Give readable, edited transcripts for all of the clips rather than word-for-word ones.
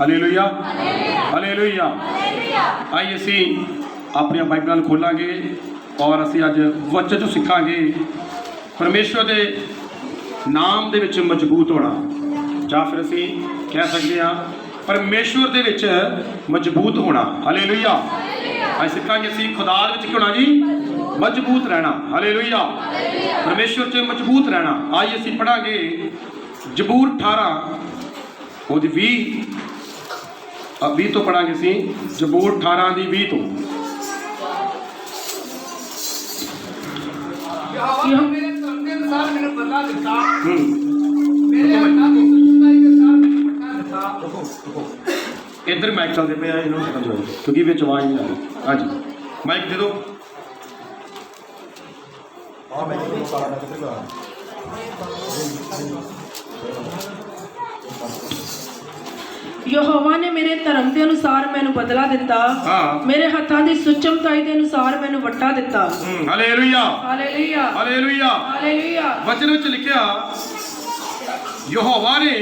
Hallelujah hallelujah. आइए असी अपनी बाइबल खोलांगे और असी अज वचन चों सिखांगे परमेश्वर के नाम दे विच मजबूत होना, जां फिर असी कह सकते हैं परमेश्वर दे विच मजबूत होना। हालेलुया। अज सिखांगे असी खुदा दे विच होना जी मजबूत रहना। हालेलुया। परमेश्वर च मजबूत रहना। आइए असी पढ़ांगे जबूर 18 और 20 तो पढ़ांगे असी जबूर 18 की 20 तो। इधर माइक चलते पे क्योंकि बिच आवाज नहीं आ रही। हाँ जी माइक दे दो। यहोवा ने मेरे धर्म के अनुसार मैनू बदला दिता, मेरे हत्थां दी सुचमताई के अनुसार मैनू वट्टा दिता। Hallelujah hallelujah hallelujah. हालेलुया। वचन विच लिखिया यहोवा ने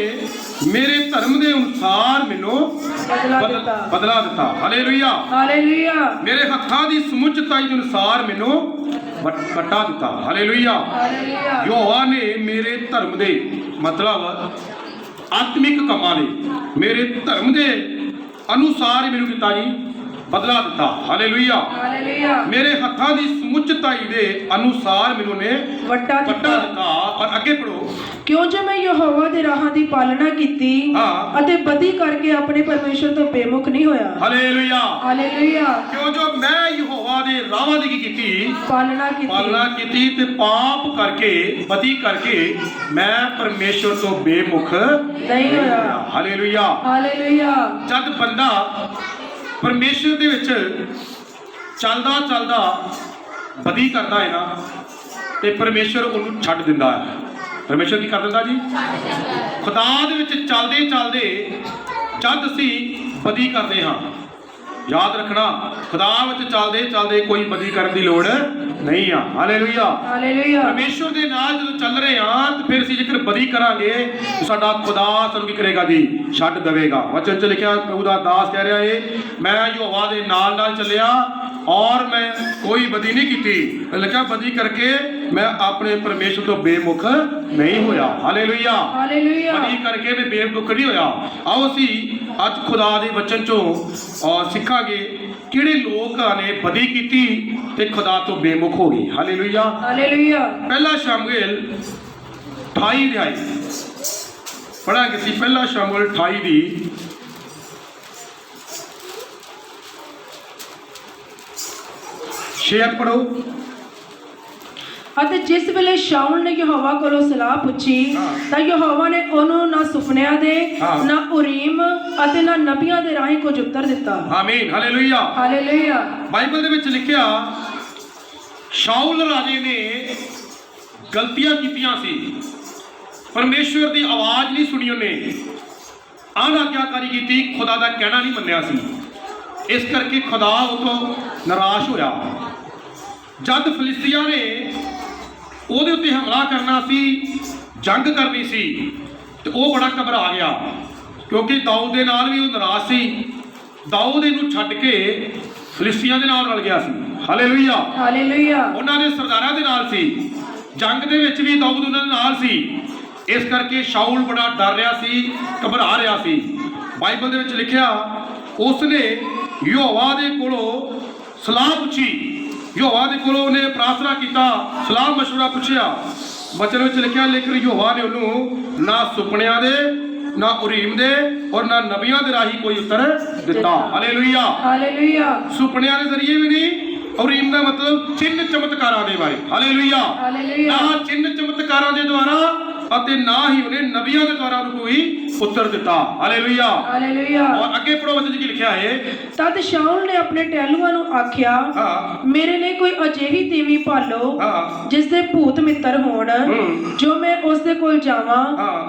मेरे धर्म के अनुसार मैनू बदला दिता। Hallelujah hallelujah. मेरे हत्थां दी समुचताई के अनुसार मैनू वट्टा दिता। हालेलुया। यहोवा ने मेरे धर्म दे मतलब आत्मिक कमां ने मेरे धर्म के अनुसार मैनू किता जी बदला दिता। हालेलुया। मेरे हत्थां दी समुचताई दे अनुसार मैनू ने वट्टा दिता। और अगे पढ़ो। क्यों जो मैं यहोवा दे राहां दी पालना कीती अते बदी करके अपने परमेश्वर तो बेमुख नहीं होया। Hallelujah hallelujah. क्यों जो मैं यहोवा दे राहां दी कीती पालना कीती ते पाप करके बदी करके मैं परमेश्वर तो बेमुख नहीं होया। Hallelujah hallelujah. जद बंदा परमेश्वर दे विच चलदा चलदा बदी करदा है ना ते परमेश्वर उन्हें छड्ड दिंदा है। परमेश्वर की कर दिंदा जी खुदा दे विच चलदे चलदे जद असी बदी करते हाँ। याद रखना खुदा विच चलदे चलदे कोई बदी करने की लोड़ नहीं आ। Hallelujah hallelujah. परमेश्वर के नाल जदों चल रहे हाँ तो फिर असीं जेकर बदी करांगे तो साडा खुदा सानूं की करेगा जी छड्ड देवेगा। वचन च लिखिया प्रभु दा दास कह रहा है मैं यहोवा दे नाल नाल चलिया और मैं कोई बदी नहीं की। लिखा बदी करके मैं अपने परमेश्वर तो बेमुख नहीं होया। हालेलुया बदी करके मैं बेमुख नहीं होया। आओ असी अज खुदा दे वचन चों और सिखांगे किहड़े लोग ने बदी की ते खुदा तो बेमुख हो गए। Hallelujah hallelujah. पहला शमूएल 28 अध्याय पढ़ांगे सी। पहला शमूएल 28 दी 6 पढ़ो। ਅਤੇ ਜਿਸ ਵੇਲੇ ਸ਼ਾਉਲ ਨੇ ਯਹੋਵਾ ਕੋਲੋਂ ਸਲਾਹ ਪੁੱਛੀ ਤਾਂ ਯਹੋਵਾ ਨੇ ਉਹਨੂੰ ਨਾ ਸੁਪਨਿਆਂ ਦੇ ਨਾ ਉਰੀਮ ਅਤੇ ਨਾ ਨਬੀਆਂ ਦੇ ਰਾਹੀਂ ਕੁਝ ਉੱਤਰ ਦਿੱਤਾ। ਆਮੀਨ ਹਾਲੇਲੂਇਆ ਹਾਲੇਲੂਇਆ। ਬਾਈਬਲ ਦੇ ਵਿੱਚ ਲਿਖਿਆ ਸ਼ਾਉਲ ਰਾਜੇ ਨੇ ਗਲਤੀਆਂ ਕੀਤੀਆਂ ਸੀ। ਪਰਮੇਸ਼ਵਰ ਦੀ ਆਵਾਜ਼ ਨਹੀਂ ਸੁਣੀ ਉਹਨੇ, ਅਨਾਗਿਆਕਾਰੀ ਕੀਤੀ, ਖੁਦਾ ਦਾ ਕਹਿਣਾ ਨਹੀਂ ਮੰਨਿਆ ਸੀ। ਇਸ ਕਰਕੇ ਖੁਦਾ ਉਤੋਂ ਨਿਰਾਸ਼ ਹੋਇਆ। ਜਦ ਫਿਲਿਸਤੀਆਂ ਨੇ ਉਹਦੇ ਉੱਤੇ ਹਮਲਾ ਕਰਨਾ ਸੀ, ਜੰਗ ਕਰਨੀ ਸੀ, ਤੇ ਉਹ ਬੜਾ ਘਬਰਾ ਗਿਆ ਕਿਉਂਕਿ ਦਾਊਦ ਦੇ ਨਾਲ ਵੀ ਉਹ ਨਾਰਾਜ਼ ਸੀ। ਦਾਊਦ ਇਹਨੂੰ ਛੱਡ ਕੇ ਫਿਲਿਸਤੀਆਂ ਦੇ ਨਾਲ ਰਲ ਗਿਆ ਸੀ। Hallelujah hallelujah. ਉਹਨਾਂ ਦੇ ਸਰਦਾਰਾਂ ਦੇ ਨਾਲ ਸੀ, ਜੰਗ ਦੇ ਵਿੱਚ ਵੀ ਦਾਊਦ ਉਹਨਾਂ ਦੇ ਨਾਲ ਸੀ। ਇਸ ਕਰਕੇ ਸ਼ਾਉਲ ਬੜਾ ਡਰ ਰਿਹਾ ਸੀ, ਘਬਰਾ ਰਿਹਾ ਸੀ। ਬਾਈਬਲ ਦੇ ਵਿੱਚ ਲਿਖਿਆ ਉਸਨੇ ਯਹੋਵਾ ਦੇ ਕੋਲੋਂ ਸਲਾਹ ਪੁੱਛੀ। ਯਹੋਵਾ ਦੇ ਕੋਲੋਂ ਉਹਨੇ ਪ੍ਰਾਰਥਨਾ ਕੀਤਾ, ਸਲਾਹ ਮਸ਼ਵਰਾ ਪੁੱਛਿਆ। ਬਚਨ ਵਿੱਚ ਲਿਖਿਆ ਲੇਕਿਨ ਯਹੋਵਾ ਨੇ ਉਹਨੂੰ ਨਾ ਸੁਪਨਿਆਂ ਦੇ ਨਾ ਉਰੀਮ ਦੇ ਔਰ ਨਾ ਨਬੀਆਂ ਦੇ ਰਾਹੀਂ ਕੋਈ ਉੱਤਰ ਦਿੱਤਾ। Hallelujah hallelujah. ਸੁਪਨਿਆਂ ਦੇ ਜ਼ਰੀਏ ਵੀ ਨਹੀਂ, ਉਰੀਮ ਦਾ ਮਤਲਬ ਚਿੰਨ ਚਮਤਕਾਰਾਂ ਦੇ ਬਾਰੇ। ਹਾਲੇਲੂਇਆ ਨਾ ਚਿੰਨ ਚਮਤਕਾਰਾਂ ਦੇ ਦੁਆਰਾ ਅਤੇ ਨਾ ਹੀ ਉਹਨੇ ਨਬੀਆਂ ਦੇ ਦੁਆਰਾ ਉਹਨੂੰ ਕੋਈ ਉੱਤਰ ਦਿੱਤਾ। Hallelujah hallelujah. ਔਰ ਅੱਗੇ ਪੜੋ ਵਚਨ ਕੀ ਲਿਖਿਆ ਹੈ। ਤਦ ਸ਼ਾਉਲ ਨੇ ਆਪਣੇ ਟਹਿਲੂਆਂ ਨੂੰ ਆਖਿਆ ਮੇਰੇ ਲਈ ਕੋਈ ਅਜਿਹੀ ਤੀਵੀਂ ਭਾਲੋ ਜਿਸ ਦੇ ਭੂਤ ਮਿੱਤਰ ਹੋਣ, ਜੋ ਮੈਂ ਉਸ ਦੇ ਕੋਲ ਜਾਵਾਂ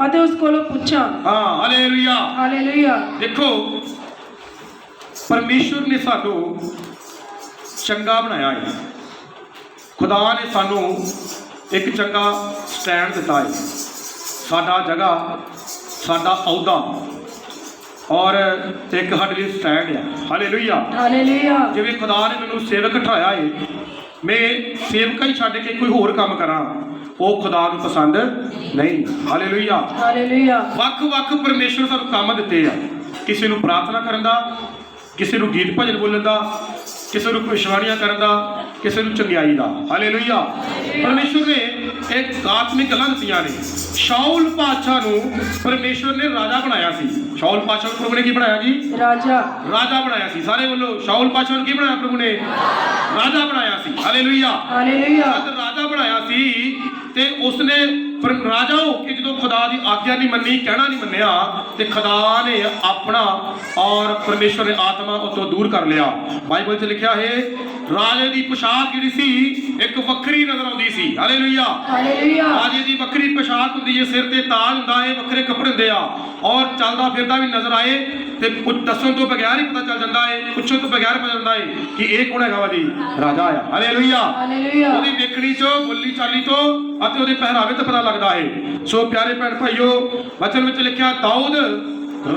ਅਤੇ ਉਸ ਕੋਲੋਂ ਪੁੱਛਾਂ। Hallelujah hallelujah. ਦੇਖੋ ਪਰਮੇਸ਼ਵਰ ਨੇ ਸਾਨੂੰ ਚੰਗਾ ਬਣਾਇਆ ਹੈ। ਖੁਦਾ ਨੇ ਸਾਨੂੰ ਇੱਕ ਚੰਗਾ ਸਟੈਂਡ ਦਿੱਤਾ ਹੈ। ਸਾਡਾ ਜਗ੍ਹਾ, ਸਾਡਾ ਅਹੁਦਾ ਔਰ ਇੱਕ ਸਾਡੇ ਲਈ ਸਟੈਂਡ ਆ। ਹਾਲੇਲੂਇਆ। ਹਾਲੇਲੂਇਆ। ਜਿਵੇਂ ਖੁਦਾ ਨੇ ਮੈਨੂੰ ਸੇਵਕ ਠਾਇਆ ਏ, ਮੈਂ ਸੇਵਕਾ ਹੀ ਛੱਡ ਕੇ ਕੋਈ ਹੋਰ ਕੰਮ ਕਰਾਂ, ਉਹ ਖੁਦਾ ਨੂੰ ਪਸੰਦ ਨਹੀਂ। ਹਾਲੇਲੂਇਆ। ਹਾਲੇਲੂਇਆ। ਵੱਖ-ਵੱਖ ਪਰਮੇਸ਼ਵਰ ਸਾਨੂੰ ਕੰਮ ਦਿੱਤੇ ਆ, ਕਿਸੇ ਨੂੰ ਪ੍ਰਾਰਥਨਾ ਕਰਨ ਦਾ, ਕਿਸੇ ਨੂੰ ਗੀਤ ਭਜਨ ਬੋਲਣ ਦਾ, ਕਿਸੇ ਨੂੰ ਭਵਿੱਖਬਾਣੀਆਂ ਕਰਨ ਦਾ, ਕਿਸੇ ਨੂੰ ਚੰਗਿਆਈ ਦਾ। ਹਾਲੇਲੂਇਆ। ਪਰਮੇਸ਼ਵਰ ਨੇ ਇੱਕ ਆਤਮਿਕ ਗੱਲਾਂ ਦਿੱਤੀਆਂ ਨੇ। ਸ਼ਾਉਲ ਪਾਤਸ਼ਾਹ ਨੂੰ ਪਰਮੇਸ਼ਵਰ ਨੇ ਰਾਜਾ ਬਣਾਇਆ ਸੀ। ਸ਼ਾਉਲ ਪਾਤਸ਼ਾਹ ਨੂੰ ਪ੍ਰਭੂ ਨੇ ਕੀ ਬਣਾਇਆ ਜੀ? ਰਾਜਾ। ਰਾਜਾ ਬਣਾਇਆ ਸੀ। ਸਾਰੇ ਵੱਲੋਂ ਸ਼ਾਉਲ ਪਾਤਸ਼ਾਹ ਨੂੰ ਕੀ ਬਣਾਇਆ ਪ੍ਰਭੂ ਨੇ? ਰਾਜਾ ਬਣਾਇਆ ਸੀ। ਹਾਲੇਲੂਇਆ। ਹਾਲੇਲੂਇਆ। ਜਦ ਰਾਜਾ ਬਣਾਇਆ ਸੀ ਤੇ ਉਸਨੇ ਰਾਜਾ ਹੋ ਕੇ ਜਦੋਂ ਖੁਦਾ ਦੀ ਆਗਿਆ ਨਹੀਂ ਮੰਨੀ, ਕਹਿਣਾ ਨਹੀਂ ਮੰਨਿਆ, ਤੇ ਖੁਦਾ ਨੇ ਆਪਣਾ ਔਰ ਪਰਮੇਸ਼ਵਰ ਨੇ ਆਤਮਾ ਉਤੋਂ ਦੂਰ ਕਰ ਲਿਆ। ਬਾਈਬਲ 'ਚ ਲਿਖਿਆ ਹੈ ਰਾਜੇ ਦੀ ਪੋਸ਼ਾਕ ਜਿਹੜੀ ਸੀ ਇੱਕ ਵੱਖਰੀ ਨਜ਼ਰ ਆਉਂਦੀ ਸੀ। ਹਾਲੇਲੂਇਆ। ਹਾਲੇਲੂਇਆ। ਰਾਜੇ ਦੀ ਵੱਖਰੀ ਪੋਸ਼ਾਕ ਹੁੰਦੀ ਹੈ, ਸਿਰ ਤੇ ਤਾਜ ਹੁੰਦਾ ਹੈ, ਵੱਖਰੇ ਕੱਪੜੇ ਹੁੰਦੇ ਆ, ਔਰ ਚੱਲਦਾ ਫਿਰਦਾ ਵੀ ਨਜ਼ਰ ਆਏ ਤੇ ਦੱਸਣ ਤੋਂ ਬਗੈਰ ਹੀ ਪਤਾ ਚੱਲ ਜਾਂਦਾ ਹੈ, ਪੁੱਛਣ ਤੋਂ ਬਗੈਰ ਪਤਾ ਜਾਂਦਾ ਹੈ ਕਿ ਇਹ ਕੌਣ ਹੈਗਾ ਵਾ ਜੀ? ਰਾਜਾ ਆ। ਹਾਲੇਲੂਇਆ। ਹਾਲੇਲੂਇਆ। ਉਹਦੀ ਵੇਖਣੀ ਚੋਂ, ਬੋਲੀ ਚਾਲੀ ਤੋਂ ਅਤੇ ਉਹਦੇ ਪਹਿਰਾਵੇ ਤੋਂ ਪਤਾ ਲੱਗਦਾ ਹੈ। ਸੋ ਪਿਆਰੇ ਭੈਣ ਭਾਈਓ, ਵਚਨ ਵਿੱਚ ਲਿਖਿਆ ਦਾਊਦ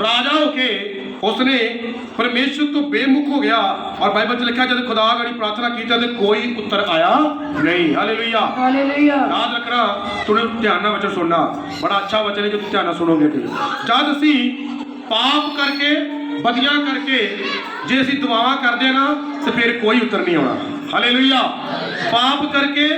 ਰਾਜਾ ਹੋ ਕੇ ਉਸਨੇ ਪਰਮੇਸ਼ਰ ਤੋਂ ਬੇਮੁਖ ਹੋ ਗਿਆ, ਔਰ ਬਾਈਬਲ 'ਚ ਲਿਖਿਆ ਜਦ ਖੁਦਾ ਗਾੜੀ ਪ੍ਰਾਰਥਨਾ ਕੀਤੀ ਤੇ ਕੋਈ ਉੱਤਰ ਆਇਆ ਨਹੀਂ। ਹਾਲੇਲੂਇਆ। ਹਾਲੇਲੂਇਆ। ਯਾਦ ਰੱਖਣਾ, ਥੋੜਾ ਧਿਆਨ ਨਾਲ ਵਚਨ ਸੁਣਨਾ, ਬੜਾ ਅੱਛਾ ਵਚਨ ਹੈ ਜੇ ਧਿਆਨ ਨਾਲ ਸੁਣੋਗੇ ਤੇ। ਜਦ ਅਸੀਂ ਪਾਪ ਕਰਕੇ, ਬਦੀਆਂ ਕਰਕੇ ਜੇ ਅਸੀਂ ਦੁਆਵਾਂ ਕਰਦੇ ਨਾ ਤੇ ਫਿਰ ਕੋਈ ਉੱਤਰ ਨਹੀਂ ਆਉਣਾ। ਹਾਲੇਲੂਇਆ। ਪਾਪ ਕਰਕੇ,